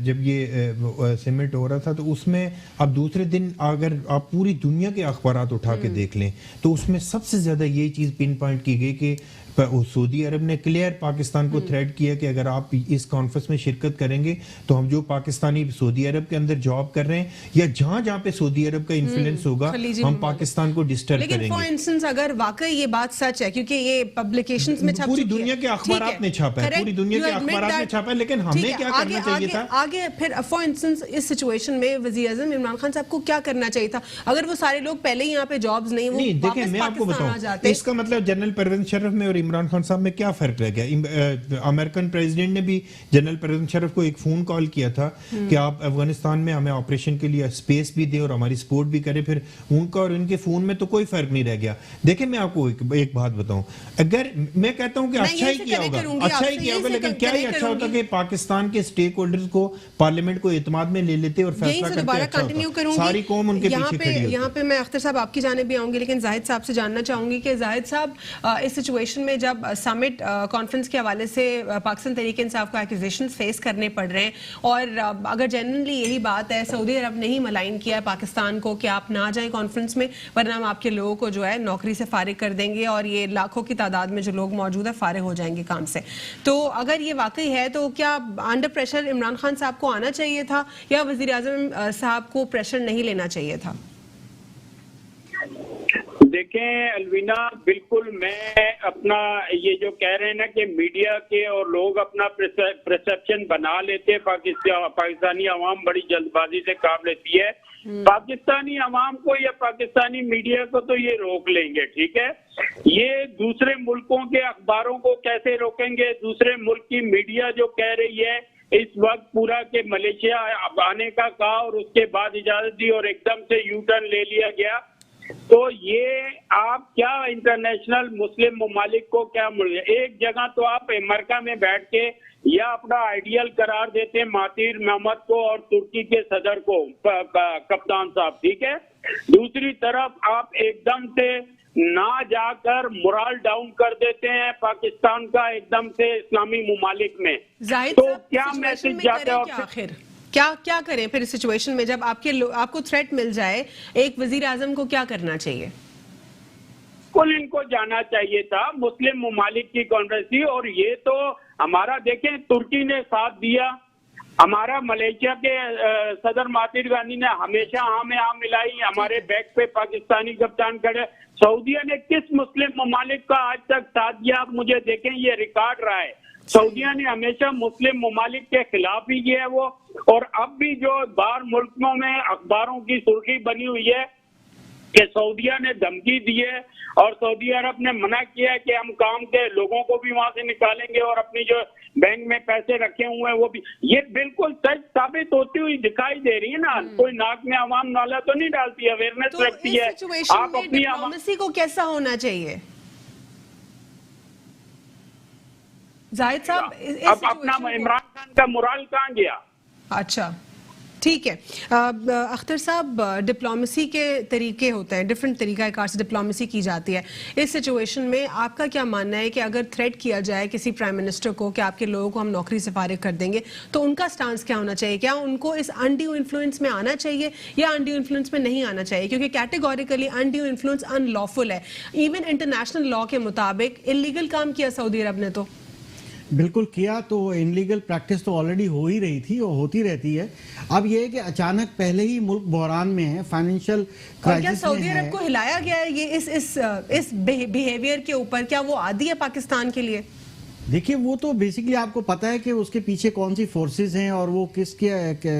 जब ये समिट हो रहा था तो उसमें अब दूसरे दिन अगर आप पूरी दुनिया के अखबार उठा के देख लें तो उसमें सबसे ज्यादा ये चीज पिन पॉइंट की गई कि सऊदी अरब ने क्लियर पाकिस्तान को थ्रेट किया कि अगर आप इस कॉन्फ्रेंस में शिरकत करेंगे तो हम जो पाकिस्तानी सऊदी अरब के अंदर जॉब कर रहे हैं या जहां जहां पे सऊदी अरब का इन्फ्लुएंस होगा, हम पाकिस्तान को डिस्टर्ब करेंगे।
लेकिन फॉर इंस्टेंस अगर वाकई ये बात सच है, क्योंकि ये पब्लिकेशंस में छप
पूरी दुनिया के अखबार में छापा है, पूरी दुनिया के अखबार में छापा है, लेकिन हमें क्या करना चाहिए था
आगे? फिर फॉर इंस्टेंस इस सिचुएशन में वज़ीर आज़म इमरान खान साहब को क्या करना चाहिए था? अगर वो सारे लोग पहले ही यहाँ पे जॉब्स नहीं, वो
देखिए मैं आपको बताऊं, इसका मतलब जनरल परवेज मुशर्रफ में और इमरान खान साहब में क्या फर्क रह गया? अमेरिकन प्रेसिडेंट ने भी जनरल परवेज मुशर्रफ को एक फोन कॉल किया था कि आप अफगानिस्तान में हमें ऑपरेशन के लिए स्पेस भी दें और हमारी सपोर्ट भी करें, फिर उनका और इनके फोन में तो कोई फर्क नहीं रह गया। देखिए मैं आपको एक बात बताऊं, अगर मैं कहता हूं कि अच्छा ही किया होगा, लेकिन क्या ही अच्छा होता कि पाकिस्तान के स्टेक होल्डर्स को पार्लियामेंट को एतमाद में ले लेते और फैसला करते,
कंटिन्यू करूंगी।
सारी कौम उनके पीछे खड़ी होती।
यहाँ पे मैं अख्तर साहब आपकी जानिब भी आऊंगी, लेकिन जाहिद साहब से जानना चाहूंगी कि जाहिद साहब इस सिचुएशन में जब समिट कॉन्फ्रेंस के हवाले से पाकिस्तान तहरीक इंसाफ को एक्यूजेशंस फेस करने पड़ रहे हैं, और अगर जनरली यही बात है, सऊदी अरब ने ही मलाइन किया है पाकिस्तान को कि आप ना जाएं कॉन्फ्रेंस में, वरना हम आपके लोगों को जो है नौकरी से फारिग कर देंगे और ये लाखों की तादाद में जो लोग मौजूद है फारिग हो जाएंगे काम से। तो अगर ये वाकई है तो क्या अंडर प्रेशर इमरान खान साहब को आना चाहिए था या वज़ीर आज़म साहब को प्रेशर नहीं लेना चाहिए था?
देखें अलवीना, बिल्कुल मैं अपना ये जो कह रहे हैं ना कि मीडिया के और लोग अपना परसेप्शन बना लेते हैं, पाकिस्तानी अवाम बड़ी जल्दबाजी से काम लेती है। पाकिस्तानी अवाम को या पाकिस्तानी मीडिया को तो ये रोक लेंगे, ठीक है। ये दूसरे मुल्कों के अखबारों को कैसे रोकेंगे? दूसरे मुल्क की मीडिया जो कह रही है इस वक्त पूरा के मलेशिया आने का कहा और उसके बाद इजाजत दी और एकदम से यू टर्न ले लिया गया, तो ये आप क्या इंटरनेशनल मुस्लिम ममालिक को क्या मिल, एक जगह तो आप अमेरिका में बैठ के या अपना आइडियल करार देते हैं महातीर मोहम्मद को और तुर्की के सदर को, कप्तान साहब, ठीक है। दूसरी तरफ आप एकदम से ना जाकर मोरल डाउन कर देते हैं पाकिस्तान का एकदम से इस्लामी ममालिक में,
जाहिद
तो
साहब,
क्या
सिचुएशन
मैसेज
में
जाता है?
करें क्या आखिर? क्या करें फिर इस सिचुएशन में जब आपको थ्रेट मिल जाए? एक वजीर आजम को क्या करना चाहिए?
कुल इनको जाना चाहिए था मुस्लिम ममालिक की कॉन्फ्रेंस थी, और ये तो हमारा देखें तुर्की ने साथ दिया, हमारा मलेशिया के सदर महातीर गांधी ने हमेशा हाँ में हाँ मिलाई, हमारे बैक पे पाकिस्तानी कप्तान खड़े। सऊदीया ने किस मुस्लिम ममालिक का आज तक साथ दिया? आप मुझे देखें, ये रिकॉर्ड रहा है। सऊदीया ने हमेशा मुस्लिम ममालिक के खिलाफ ही किया है वो, और अब भी जो बाहर मुल्कों में अखबारों की सुर्खी बनी हुई है कि सऊदीया ने धमकी दी है और सऊदी अरब ने मना किया है कि हम काम के लोगों को भी वहां से निकालेंगे और अपनी जो बैंक में पैसे रखे हुए हैं वो भी। ये बिल्कुल सच साबित होती हुई दिखाई दे रही है ना। कोई नाक में अवाम नाला तो नहीं डालती, अवेयरनेस
तो
रखती है।
इस सिचुएशन
आप
में
अपनी
डिप्लोमेसी को कैसा होना चाहिए जाहिद साहब?
अब अपना इमरान खान का मोरल कहाँ गया?
अच्छा, ठीक है। अख्तर साहब, डिप्लोमेसी के तरीके होते हैं, डिफरेंट तरीक़ाकार से डिप्लोमेसी की जाती है। इस सिचुएशन में आपका क्या मानना है कि अगर थ्रेट किया जाए किसी प्राइम मिनिस्टर को कि आपके लोगों को हम नौकरी से फारिग कर देंगे, तो उनका स्टांस क्या होना चाहिए? क्या उनको इस अनड्यू इन्फ्लुएंस में आना चाहिए या अनड्यू इन्फ्लुएंस में नहीं आना चाहिए? क्योंकि कैटेगोरिकली अनड्यू इन्फ्लुएंस अनलॉफुल है। इवन इंटरनेशनल लॉ के मुताबिक इलीगल काम किया सऊदी अरब ने, तो
बिल्कुल किया। तो इनलीगल प्रैक्टिस तो ऑलरेडी हो ही रही थी और होती रहती है। अब ये है कि अचानक पहले ही मुल्क बहरान में है, फाइनेंशियल क्राइसिस में है।
क्या सऊदी अरब को हिलाया गया है ये इस बिहेवियर के ऊपर? क्या वो आदी है पाकिस्तान के लिए?
देखिए, वो तो बेसिकली आपको पता है कि उसके पीछे कौन सी फोर्सेस हैं और वो किसके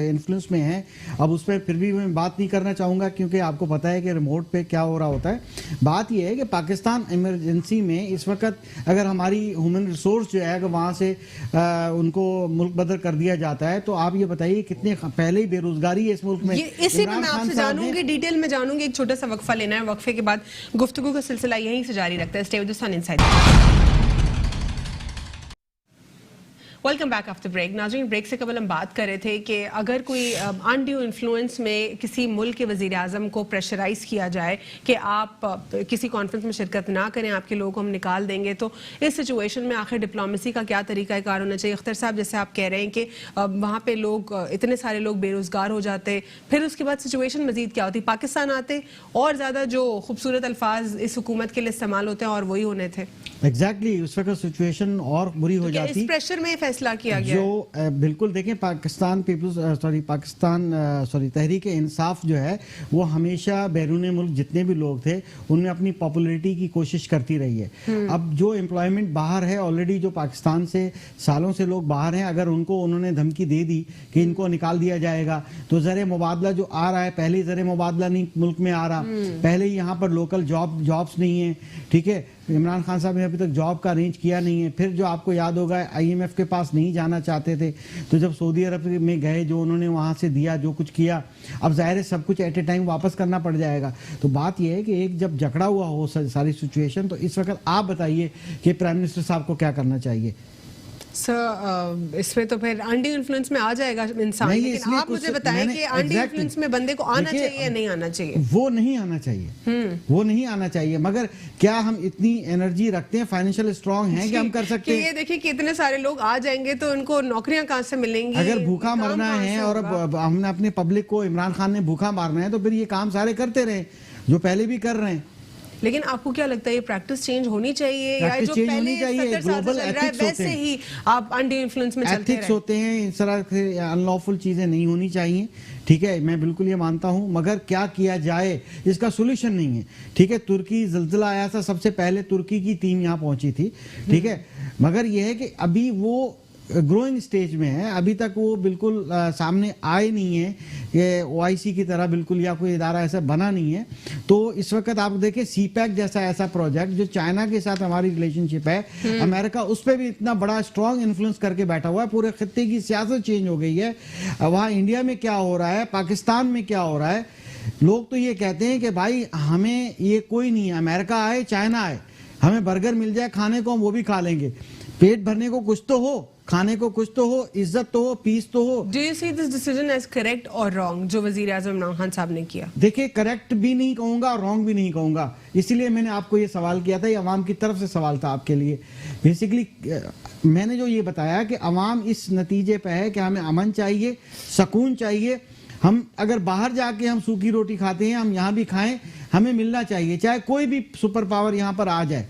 इन्फ्लुएंस में हैं। अब उस पर फिर भी मैं बात नहीं करना चाहूँगा क्योंकि आपको पता है कि रिमोट पे क्या हो रहा होता है। बात यह है कि पाकिस्तान इमरजेंसी में इस वक्त अगर हमारी ह्यूमन रिसोर्स जो है अगर वहाँ से उनको मुल्क बदर कर दिया जाता है, तो आप ये बताइए कितने पहले ही बेरोजगारी है इस मुल्क में।
इसी में मैं आपसे जानूंगी, डिटेल में जानूंगी। एक छोटा सा वक्फा लेना है, वक्फे के बाद गुफ्तगू का सिलसिला यहीं से जारी रखता है। Stay with sun inside. Welcome back after break. नाज़रीन, ब्रेक से कबल हम बात कर रहे थे कि अगर कोई अनड्यू इन्फ्लुएंस में किसी मुल्क के वज़ीर आज़म को प्रेशराइज किया जाए कि आप किसी कॉन्फ्रेंस में शिरकत ना करें, आपके लोगों को हम निकाल देंगे, तो इस सिचुएशन में आखिर डिप्लोमेसी का क्या तरीका कार होना चाहिए? अख्तर साहब, जैसे आप कह रहे हैं कि वहाँ पे लोग, इतने सारे लोग बेरोजगार हो जाते, फिर उसके बाद सिचुएशन मजीद क्या होती? पाकिस्तान आते और ज़्यादा जो खूबसूरत अल्फाज इस हुकूमत के लिए इस्तेमाल होते हैं और वही होने थे।
एग्जैक्टली, उस वक्त सिचुएशन और बुरी हो जाती।
इस प्रेशर में फैसला किया गया
जो बिल्कुल देखें, पाकिस्तान तहरीक इंसाफ जो है वो हमेशा बैरून मुल्क जितने भी लोग थे उनमें अपनी पॉपुलैरिटी की कोशिश करती रही है। अब जो एम्प्लॉयमेंट बाहर है, ऑलरेडी जो पाकिस्तान से सालों से लोग बाहर हैं, अगर उन्होंने धमकी दे दी कि इनको निकाल दिया जाएगा, तो ज़र मुबादला जो आ रहा है, पहले ज़र मुबादला नहीं मुल्क में आ रहा, पहले ही यहाँ पर लोकल जॉब्स नहीं है, ठीक है। इमरान खान साहब ने अभी तक जॉब का अरेंज किया नहीं है। फिर जो आपको याद होगा, IMF के पास नहीं जाना चाहते थे, तो जब सऊदी अरब में गए, जो उन्होंने वहाँ से दिया, जो कुछ किया, अब जाहिर है सब कुछ एट ए टाइम वापस करना पड़ जाएगा। तो बात यह है कि एक जब जकड़ा हुआ हो सारी सिचुएशन, तो इस वक्त आप बताइए कि प्राइम मिनिस्टर साहब को क्या करना चाहिए?
सर, इसमें तो फिर अनड्यू इन्फ्लुएंस में आ जाएगा इंसान, लेकिन आप मुझे बताएं कि अनड्यू इन्फ्लुएंस में बंदे को आना चाहिए या नहीं आना चाहिए?
वो नहीं आना चाहिए, वो नहीं आना चाहिए। मगर क्या हम इतनी एनर्जी रखते हैं, फाइनेंशियल स्ट्रांग हैं कि हम कर सकते हैं?
ये देखिए कि इतने सारे लोग आ जाएंगे तो उनको नौकरियां कहां से मिलेंगी?
अगर भूखा मरना है और हमने अपने पब्लिक को, इमरान खान ने भूखा मारना है, तो फिर ये काम सारे करते रहे जो पहले भी कर रहे हैं।
लेकिन आपको क्या लगता है ये प्रैक्टिस चेंज होनी चाहिए या
प्रैक्टिस
जो
चेंज
पहले
होनी चाहिए,
70 साल से
ग्लोबल
चल रहा है
एथिक्स होते
वैसे
हैं।
ही आप अंडर इन्फ्लुएंस में चलते
एथिक्स
रहे?
होते हैं, इस तरह से अनलॉफुल चीजें नहीं होनी चाहिए, ठीक है, मैं बिल्कुल ये मानता हूं, मगर क्या किया जाए इसका सोल्यूशन नहीं है, ठीक है। तुर्की ज़िलज़िला आया था, सबसे पहले तुर्की की टीम यहाँ पहुंची थी, ठीक है, मगर यह है कि अभी वो ग्रोइंग स्टेज में है, अभी तक वो बिल्कुल सामने आए नहीं है, ये ओआईसी की तरह बिल्कुल या कोई इदारा ऐसा बना नहीं है। तो इस वक्त आप देखें सीपैक जैसा ऐसा प्रोजेक्ट जो चाइना के साथ हमारी रिलेशनशिप है, अमेरिका उस पर भी इतना बड़ा स्ट्रॉन्ग इन्फ्लुएंस करके बैठा हुआ है, पूरे खत्ते की सियासत चेंज हो गई है। वहाँ इंडिया में क्या हो रहा है, पाकिस्तान में क्या हो रहा है, लोग तो ये कहते हैं कि भाई हमें ये कोई नहीं है, अमेरिका आए चाइना आए, हमें बर्गर मिल जाए खाने को हम वो भी खा लेंगे, पेट भरने को कुछ तो हो, खाने को कुछ तो हो, इज्जत तो हो, पीस तो हो।
Do you see this decision as correct और रॉन्ग जो वजीर आजम इमरान खान साहब ने किया?
देखिए, करेक्ट भी नहीं कहूंगा और रॉन्ग भी नहीं कहूंगा, इसीलिए मैंने आपको ये सवाल किया था, ये अवाम की तरफ से सवाल था आपके लिए। बेसिकली मैंने जो ये बताया कि अवाम इस नतीजे पे है कि हमें अमन चाहिए, सुकून चाहिए। हम अगर बाहर जाके हम सूखी रोटी खाते हैं, हम यहाँ भी खाएं, हमें मिलना चाहिए, चाहे कोई भी सुपर पावर यहाँ पर आ जाए।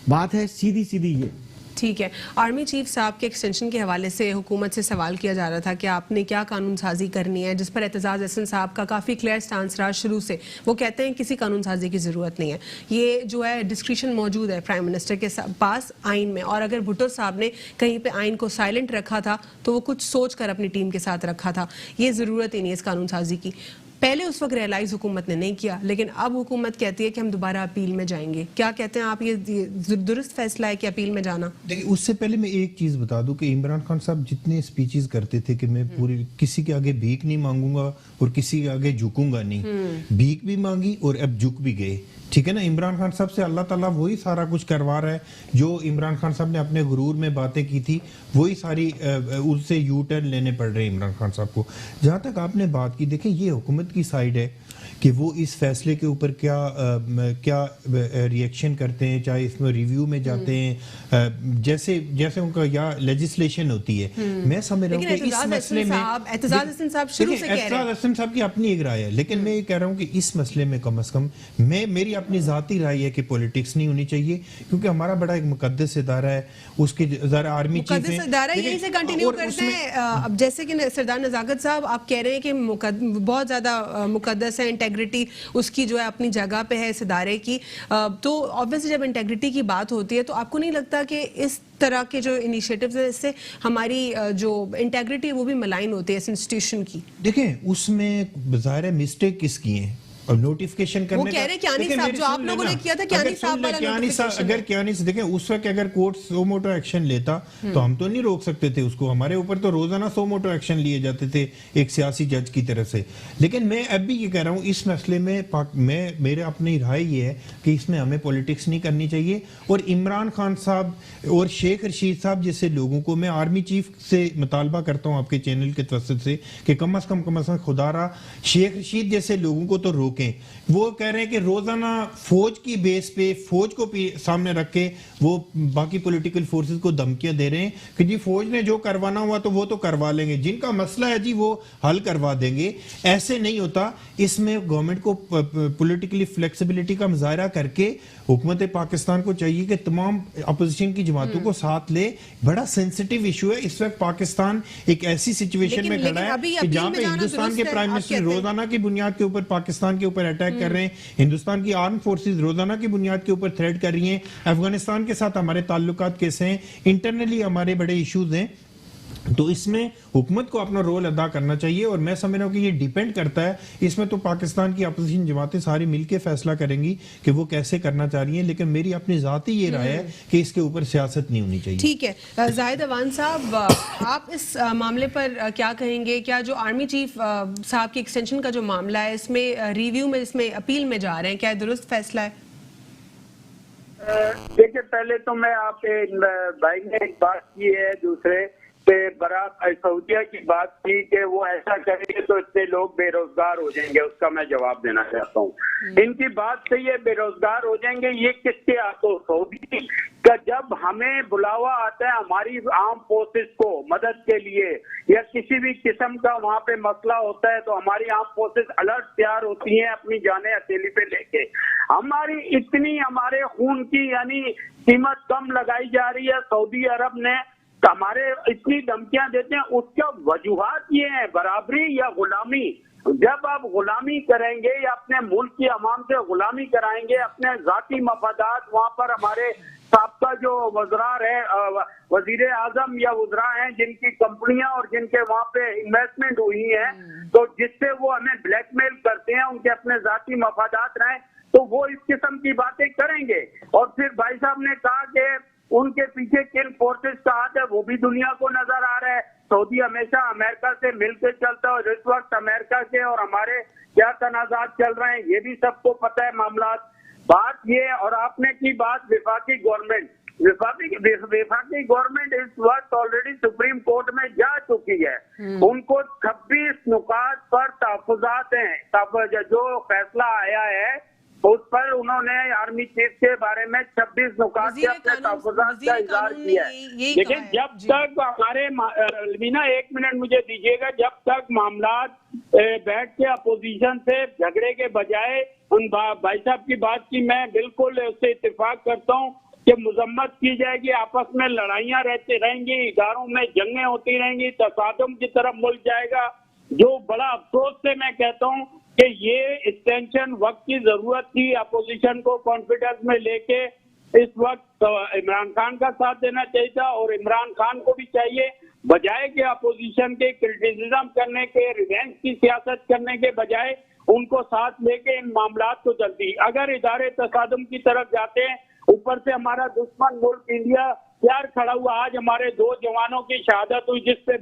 बात है सीधी सीधी ये।
ठीक है, आर्मी चीफ साहब के एक्सटेंशन के हवाले से हुकूमत से सवाल किया जा रहा था कि आपने क्या कानून साजी करनी है, जिस पर एतजाज हसन साहब का काफ़ी क्लियर स्टांस रहा शुरू से। वो कहते हैं किसी कानून साजी की ज़रूरत नहीं है, ये जो है डिस्क्रिशन मौजूद है प्राइम मिनिस्टर के पास आइन में, और अगर भुट्टो साहब ने कहीं पे आइन को साइलेंट रखा था तो वो कुछ सोच कर अपनी टीम के साथ रखा था, ये ज़रूरत ही नहीं है इस कानून साजी की। पहले उस वक्त रियलाइज हुकूमत ने नहीं किया, लेकिन अब हुकूमत कहती है कि हम दोबारा अपील में जाएंगे। क्या कहते हैं आप, ये दुरुस्त फैसला है कि अपील में जाना? देखिए,
उससे पहले मैं एक चीज बता दूं कि इमरान खान साहब जितने स्पीचेस करते थे कि मैं पूरी किसी के आगे भीख नहीं मांगूंगा और किसी के आगे झुकूंगा नहीं, भीख भी मांगी और अब झुक भी गए, ठीक है ना। इमरान खान साहब से अल्लाह ताला वही सारा कुछ करवा रहा है जो इमरान खान साहब ने अपने गुरूर में बातें की थी, वही सारी उससे यू टर्न लेने पड़ रहे हैं इमरान खान साहब को। जहां तक आपने बात की, देखें ये हुकूमत की साइड है कि वो इस फैसले के ऊपर क्या रिएक्शन करते हैं, चाहे इसमें रिव्यू में जाते हैं, जैसे जैसे उनका या लेजिस्लेशन होती है। मैं समझ रहा हूँ कि इस मसले में
एतजाज हसन साहब शुरू से कह रहे हैं,
एतजाज हसन साहब की अपनी एक राय है, लेकिन मैं ये कह रहा हूँ कि इस मसले में कम से कम मेरी अपनी जाती राय है कि पॉलिटिक्स नहीं होनी चाहिए, क्योंकि हमारा बड़ा एक मुकद्दस इदारा है, उसके ज़रा आर्मी चीफ है,
इदारा यहीं से कंटिन्यू करते हैं। अब जैसे कि सरदार नज़ाकत साहब आप कह रहे हैं कि बहुत ज़्यादा मुकद्दस है, इंटेग्रिटी उसकी जो है अपनी जगह पे है इस इदारे की, तो ऑब्वियसली जब इंटेग्रिटी की बात होती है तो आपको नहीं लगता कि इस तरह के जो इनिशिएटिव्स हैं इससे हमारी जो इंटेग्रिटी है वो भी मलाइन होती है इस इंस्टीट्यूशन की?
देखें, उसमें ज़ाहिर है मिस्टेक किसकी है, और नोटिफिकेशन करने
वो कह रहे कियानी साहब जो आप लोगों ने किया था, कियानी साहब वाला नोटिफिकेशन।
अगर कियानी से देखें, उस वक्त अगर कोर्ट सो मोटो एक्शन लेता तो हम तो नहीं रोक सकते थे उसको, हमारे ऊपर तो रोजाना सो मोटो एक्शन लिए जाते थे एक सियासी जज की तरफ से। लेकिन मैं अब भी ये कह रहा हूँ इस मसले में मेरे अपनी राय ये है कि इसमें हमें पॉलिटिक्स नहीं करनी चाहिए, और इमरान खान साहब और शेख रशीद साहब जैसे लोगों को मैं आर्मी चीफ से मुतालबा करता हूँ आपके चैनल के तवसत से कि कम अज कम खुदारा शेख रशीद जैसे लोगों को तो रोकें। वो कह रहे हैं कि रोजाना फौज की बेस पे फौज को सामने रख के वो बाकी पॉलिटिकल फोर्सेस को धमकियां दे रहे हैं कि जी फौज ने जो करवाना हुआ तो वो तो करवा लेंगे, जिनका मसला है जी वो हल करवा देंगे। ऐसे नहीं होता, इसमें गवर्नमेंट को पॉलिटिकली फ्लेक्सिबिलिटी का मुजाहरा करके हुकूमत पाकिस्तान को चाहिए कि तमाम अपोजिशन की जमातों को साथ ले। बड़ा सेंसिटिव इशू है इस वक्त, पाकिस्तान एक ऐसी सिचुएशन में खड़ा है कि जहां पे हिंदुस्तान के प्राइम मिनिस्टर रोजाना की बुनियाद के ऊपर पाकिस्तान के ऊपर अटैक कर रहे हैं, हिंदुस्तान की आर्म फोर्सेस रोजाना की बुनियाद के ऊपर थ्रेट कर रही हैं, अफगानिस्तान के साथ हमारे ताल्लुकात कैसे हैं, इंटरनली हमारे बड़े इश्यूज हैं। तो इसमें हुकूमत को अपना रोल अदा करना चाहिए, और मैं समझ रहा हूँ कि ये डिपेंड करता है, इसमें तो पाकिस्तान की अपोजिशन जमातें सारी मिलकर फैसला करेंगी कि वो कैसे करना चाह रही हैं, लेकिन मेरी अपनी जाती ये राय है कि इसके ऊपर सियासत नहीं होनी चाहिए।
ठीक है, जाहिद अवान साहब आप इस मामले पर क्या कहेंगे? क्या जो आर्मी चीफ साहब की एक्सटेंशन का जो मामला है इसमें रिव्यू में, इसमें अपील में जा रहे हैं, क्या दुरुस्त फैसला है?
देखिए, पहले तो मैं आप भाई ने एक बात की है दूसरे पे सऊदिया की बात की कि वो ऐसा करेंगे तो इतने लोग बेरोजगार हो जाएंगे, उसका मैं जवाब देना चाहता हूँ। इनकी बात सही है, बेरोजगार हो जाएंगे, ये किसके हाथों? सऊदी का जब हमें बुलावा आता है हमारी आर्म फोर्सेस को मदद के लिए या किसी भी किस्म का वहाँ पे मसला होता है तो हमारी आर्म फोर्सेस अलर्ट तैयार होती हैं अपनी जाने हथेली पे लेके। हमारी इतनी हमारे खून की यानी कीमत कम लगाई जा रही है सऊदी अरब ने, हमारे इतनी धमकियां देते हैं, उसका वजूहात ये है बराबरी या गुलामी। जब आप गुलामी करेंगे या अपने मुल्क की अवाम से गुलामी कराएंगे, अपने जाती मफादात वहाँ पर हमारे साबका जो वज़रार है वजीर आजम या वज़रा हैं जिनकी कंपनियां और जिनके वहाँ पे इन्वेस्टमेंट हुई है तो जिससे वो हमें ब्लैकमेल करते हैं, उनके अपने जाती मफादात रहे तो वो इस किस्म की बातें करेंगे। और फिर भाई साहब ने कहा कि उनके पीछे किन फोर्सेस का हाथ है वो भी दुनिया को नजर आ रहा है। सऊदी हमेशा अमेरिका से मिलकर चलता है और इस वक्त अमेरिका के और हमारे क्या तनाजात चल रहे हैं ये भी सबको पता है मामला। बात ये और आपने की बात विफाकी गवर्नमेंट, विफाकी गवर्नमेंट इस वक्त ऑलरेडी सुप्रीम कोर्ट में जा चुकी है। उनको 26 नुकात पर तहफुजात हैं, जो फैसला आया है उस पर उन्होंने आर्मी चीफ के बारे में 26 नुकात से अपने तहफुजात का इजहार किया है। लेकिन जब तक हमारे अलवीना, एक मिनट मुझे दीजिएगा, जब तक मामला बैठ के अपोजिशन से झगड़े के बजाय उन भाई साहब की बात की मैं बिल्कुल उससे इत्तेफाक करता हूँ कि मजम्मत की जाएगी, आपस में लड़ाइयाँ रहती रहेंगी, इदारों में जंगें होती रहेंगी, तसादुम की तरफ मुल्क जाएगा। जो बड़ा अफसोस से मैं कहता हूँ कि ये एक्सटेंशन वक्त की जरूरत थी, अपोजिशन को कॉन्फिडेंस में लेके इस वक्त इमरान खान का साथ देना चाहिए था और इमरान खान को भी चाहिए बजाय के अपोजिशन के क्रिटिसिज्म करने के, रिवेंज की सियासत करने के बजाय उनको साथ लेके इन मामलात को जल्दी, अगर इदारे तसादुम की तरफ जाते हैं, ऊपर से हमारा दुश्मन मुल्क इंडिया तैयार खड़ा हुआ, आज हमारे 2 जवानों की शहादत हुई जिससे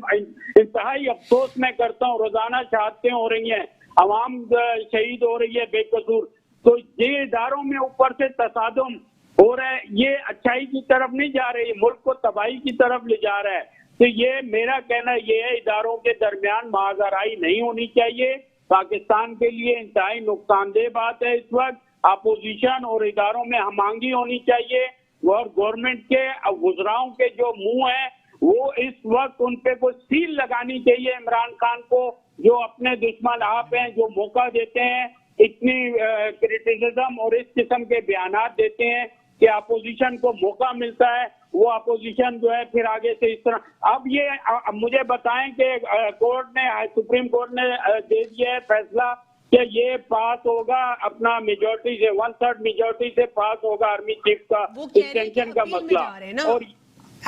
इंतहाई अफसोस मैं करता हूँ, रोजाना शहादतें हो रही हैं, अवाम शहीद हो रही है बेकसूर, तो ये इदारों में ऊपर से तसादुम हो रहा है, ये अच्छाई की तरफ नहीं जा रही, मुल्क को तबाही की तरफ ले जा रहा है। तो ये मेरा कहना ये है, इदारों के दरमियान माजराई नहीं होनी चाहिए, पाकिस्तान के लिए इंतहाई नुकसानदेह बात है। इस वक्त अपोजिशन और इदारों में हमआंगी होनी चाहिए और गवर्नमेंट के वज़राओं के जो मुंह है वो इस वक्त उन पे कोई सील लगानी चाहिए इमरान खान को, जो अपने दुश्मन आप हैं, जो मौका देते हैं, इतनी क्रिटिसिज्म और इस किस्म के बयानात देते हैं कि अपोजिशन को मौका मिलता है, वो अपोजिशन जो है फिर आगे से इस तरह। अब ये मुझे बताएं कि कोर्ट ने, सुप्रीम कोर्ट ने दे दिया है फैसला कि ये पास होगा अपना मेजोरिटी से, 1/3 मेजोरिटी से पास होगा आर्मी चीफ का एक्सटेंशन का मसला। और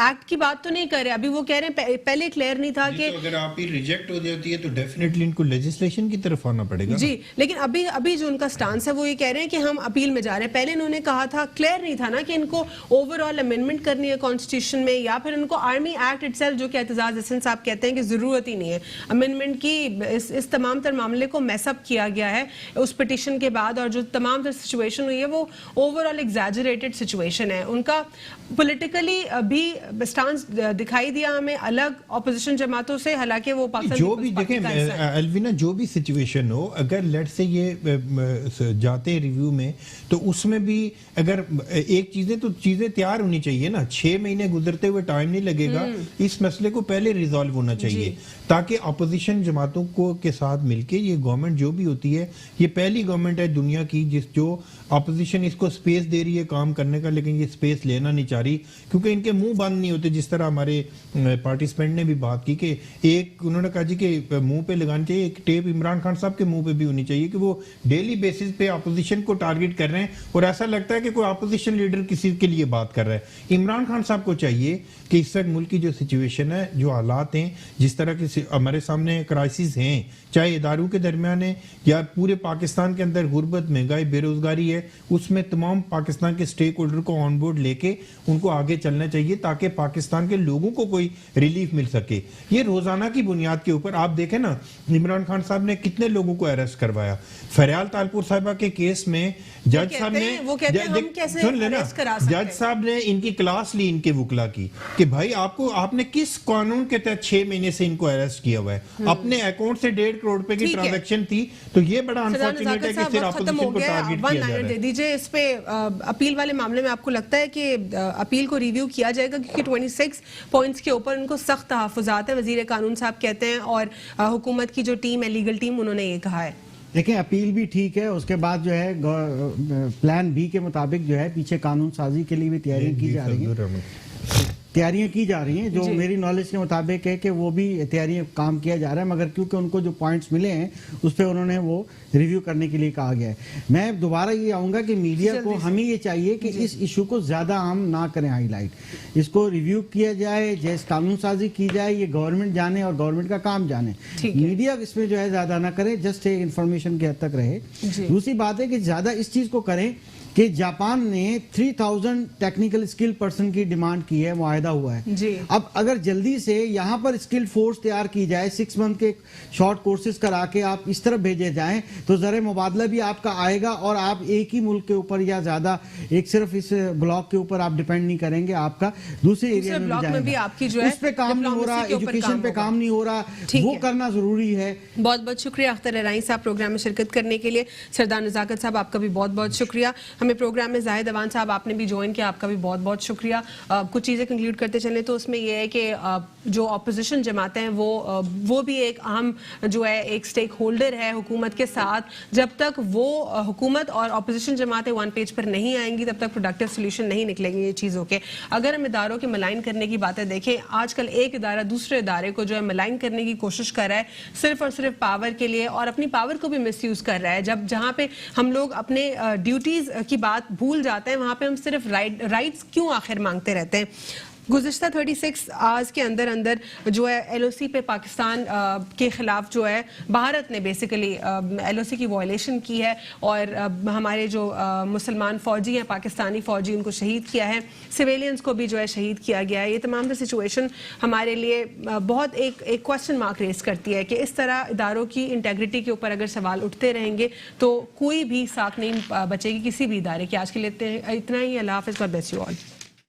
एक्ट की बात तो नहीं कर रहे, अभी वो कह रहे हैं पहले क्लियर नहीं था कि
तो अगर आप ही रिजेक्ट हो जाती है तो डेफिनेटली इनको लेजिस्लेशन की तरफ आना पड़ेगा
जी। लेकिन अभी जो उनका स्टांस है वो ये कह रहे हैं कि हम अपील में जा रहे हैं। पहले इन्होंने कहा था, क्लियर नहीं था ना कि इनको ओवरऑल अमेंडमेंट करनी है कॉन्स्टिट्यूशन में या फिर उनको आर्मी एक्ट इटसेल्फ, जो कि एतजाज हसन साहब कहते हैं कि जरूरत ही नहीं है अमेंडमेंट की। इस तमाम तर मामले को मैसअप किया गया है उस पिटिशन के बाद और जो तमाम तर सिचुएशन हुई है वो ओवरऑल एग्जैजरेटेड सिचुएशन है। उनका पॉलिटिकली भी स्टांस दिखाई दिया हमें अलग ऑपोजिशन जमातों से, हालांकि वो पाकिस्तान
जो भी देखें अलविना, जो भी सिचुएशन हो, अगर लेट से ये जाते हैं रिव्यू में तो उसमें भी अगर एक चीजें तैयार होनी चाहिए ना, 6 महीने गुजरते हुए टाइम नहीं लगेगा, इस मसले को पहले रिजॉल्व होना चाहिए ताकि अपोजिशन जमातों को के साथ मिलके ये गवर्नमेंट जो भी होती है, ये पहली गवर्नमेंट है दुनिया की जो अपोजिशन इसको स्पेस दे रही है काम करने का, लेकिन ये स्पेस लेना नहीं चाह रही क्योंकि इनके मुंह बंद नहीं होते। जिस तरह हमारे पार्टिसिपेंट ने भी बात की कि एक उन्होंने कहा जी कि मुंह पे लगानी चाहिए, एक टेप इमरान खान साहब के मुंह पे भी होनी चाहिए कि वो डेली बेसिस पे अपोजिशन को टारगेट कर रहे हैं और ऐसा लगता है कि कोई अपोजिशन लीडर किसी के लिए बात कर रहा है। इमरान खान साहब को चाहिए कि इस वक्त मुल्क की जो सिचुएशन है, जो हालात हैं, जिस तरह के हमारे सामने क्राइसिस हैं, चाहे इदारों के दरमियान है या पूरे पाकिस्तान के अंदर गुर्बत, महंगाई, बेरोजगारी है, उसमें तमाम पाकिस्तान के स्टेक होल्डर को ऑन बोर्ड लेके उनको आगे चलना चाहिए ताकि ताकि पाकिस्तान के लोगों को कोई रिलीफ मिल सके। ये रोजाना की बुनियाद के ऊपर आप देखें ना, इमरान खान साहब ने कितने लोगों को अरेस्ट करवाया। फरियाल तालपुर साहिबा के केस में जज साहब ने, सुन लेना, जज साहब ने इनकी क्लास ली इनके वुकला की कि भाई आपने किस कानून के तहत 6 महीने से इनको अरेस्ट किया हुआ है, अपने अकाउंट से 1.5 करोड़ रुपए की ट्रांजैक्शन थी। तो ये बड़ा अनफॉर्चुनेट है कि सिर्फ अपोजिशन को टारगेट किया जा रहा है।
दे दीजिए इस पे अपील वाले मामले में आपको लगता है कि अपील को रिव्यू किया जाएगा, क्योंकि 26 पॉइंट्स के ऊपर उनको सख्त तहफ्फुज़ात है, वजीर कानून साहब कहते हैं, और हुकूमत की जो टीम है, लीगल टीम, उन्होंने ये कहा है।
देखिए अपील भी ठीक है, उसके बाद जो है प्लान बी के मुताबिक जो है पीछे कानून साजी के लिए भी तैयारियां की जा रही हैं, जो मेरी नॉलेज के मुताबिक है कि वो भी तैयारियां काम किया जा रहा है, मगर क्योंकि उनको जो पॉइंट्स मिले हैं उस पर उन्होंने वो रिव्यू करने के लिए कहा गया है। मैं दोबारा ये आऊँगा कि मीडिया को हमें ये चाहिए कि इस इशू को ज़्यादा आम ना करें हाईलाइट, इसको रिव्यू किया जाए, जैसे कानून साजी की जाए, ये गवर्नमेंट जाने और गवर्नमेंट का काम जाने, मीडिया इसमें जो है ज़्यादा ना करे, जस्ट एक इन्फॉर्मेशन के हद तक रहे। दूसरी बात है कि ज़्यादा इस चीज़ को करें कि जापान ने 3000 टेक्निकल स्किल पर्सन की डिमांड की है, मुआहदा हुआ है जी। अब अगर जल्दी से यहाँ पर स्किल फोर्स तैयार की जाए, 6 मंथ के शॉर्ट कोर्सेज करा के आप इस तरफ भेजे जाएं, तो ज़र मुबादला भी आपका आएगा और आप एक ही मुल्क के ऊपर या ज़्यादा एक सिर्फ इस ब्लॉक के ऊपर आप डिपेंड नहीं करेंगे, आपका दूसरे एरिया में भी आपकी जो है उस पर काम नहीं हो रहा, एजुकेशन पे काम नहीं हो रहा, वो करना जरूरी है।
बहुत बहुत शुक्रिया अख्तर अराई साहब प्रोग्राम में शिरकत करने के लिए। सरदार नज़ाकत साहब आपका भी बहुत बहुत शुक्रिया। हमें प्रोग्राम में जाहिद अवान साहब आपने भी ज्वाइन किया, आपका भी बहुत बहुत शुक्रिया। कुछ चीज़ें कंक्लूड करते चले तो उसमें यह है कि जो अपोजिशन जमातें हैं वो भी एक अहम जो है एक स्टेक होल्डर है हुकूमत के साथ। जब तक वो हुकूमत और अपोजिशन जमातें वन पेज पर नहीं आएंगी तब तक प्रोडक्टिव सोल्यूशन नहीं निकलेंगे ये चीज़ों के। अगर हम इदारों के मलाइन करने की बातें देखें, आजकल एक इदारा दूसरे इदारे को जो है मलाइन करने की कोशिश कर रहा है सिर्फ और सिर्फ पावर के लिए, और अपनी पावर को भी मिसयूज़ कर रहा है। जब जहाँ पे हम लोग अपने ड्यूटीज़ की बात भूल जाते हैं, वहाँ पे हम सिर्फ राइट्स क्यों आखिर मांगते रहते हैं। गुज़िश्ता 36 आवर्स के अंदर अंदर जो है LOC पे पाकिस्तान के ख़िलाफ़ जो है भारत ने बेसिकली LOC की वायलेशन की है, और हमारे जो मुसलमान फ़ौजी हैं, पाकिस्तानी फ़ौजी, उनको शहीद किया है, सिविलियंस को भी जो है शहीद किया गया है। ये तमाम द सिचुएशन हमारे लिए बहुत एक क्वेश्चन मार्क रेस करती है कि इस तरह इदारों की इंटेग्रिटी के ऊपर अगर सवाल उठते रहेंगे तो कोई भी साख नहीं बचेगी किसी भी इदारे की। आज के लिए इतना ही। अल्लाह हाफ़िज़, गॉड ब्लेस यू ऑल।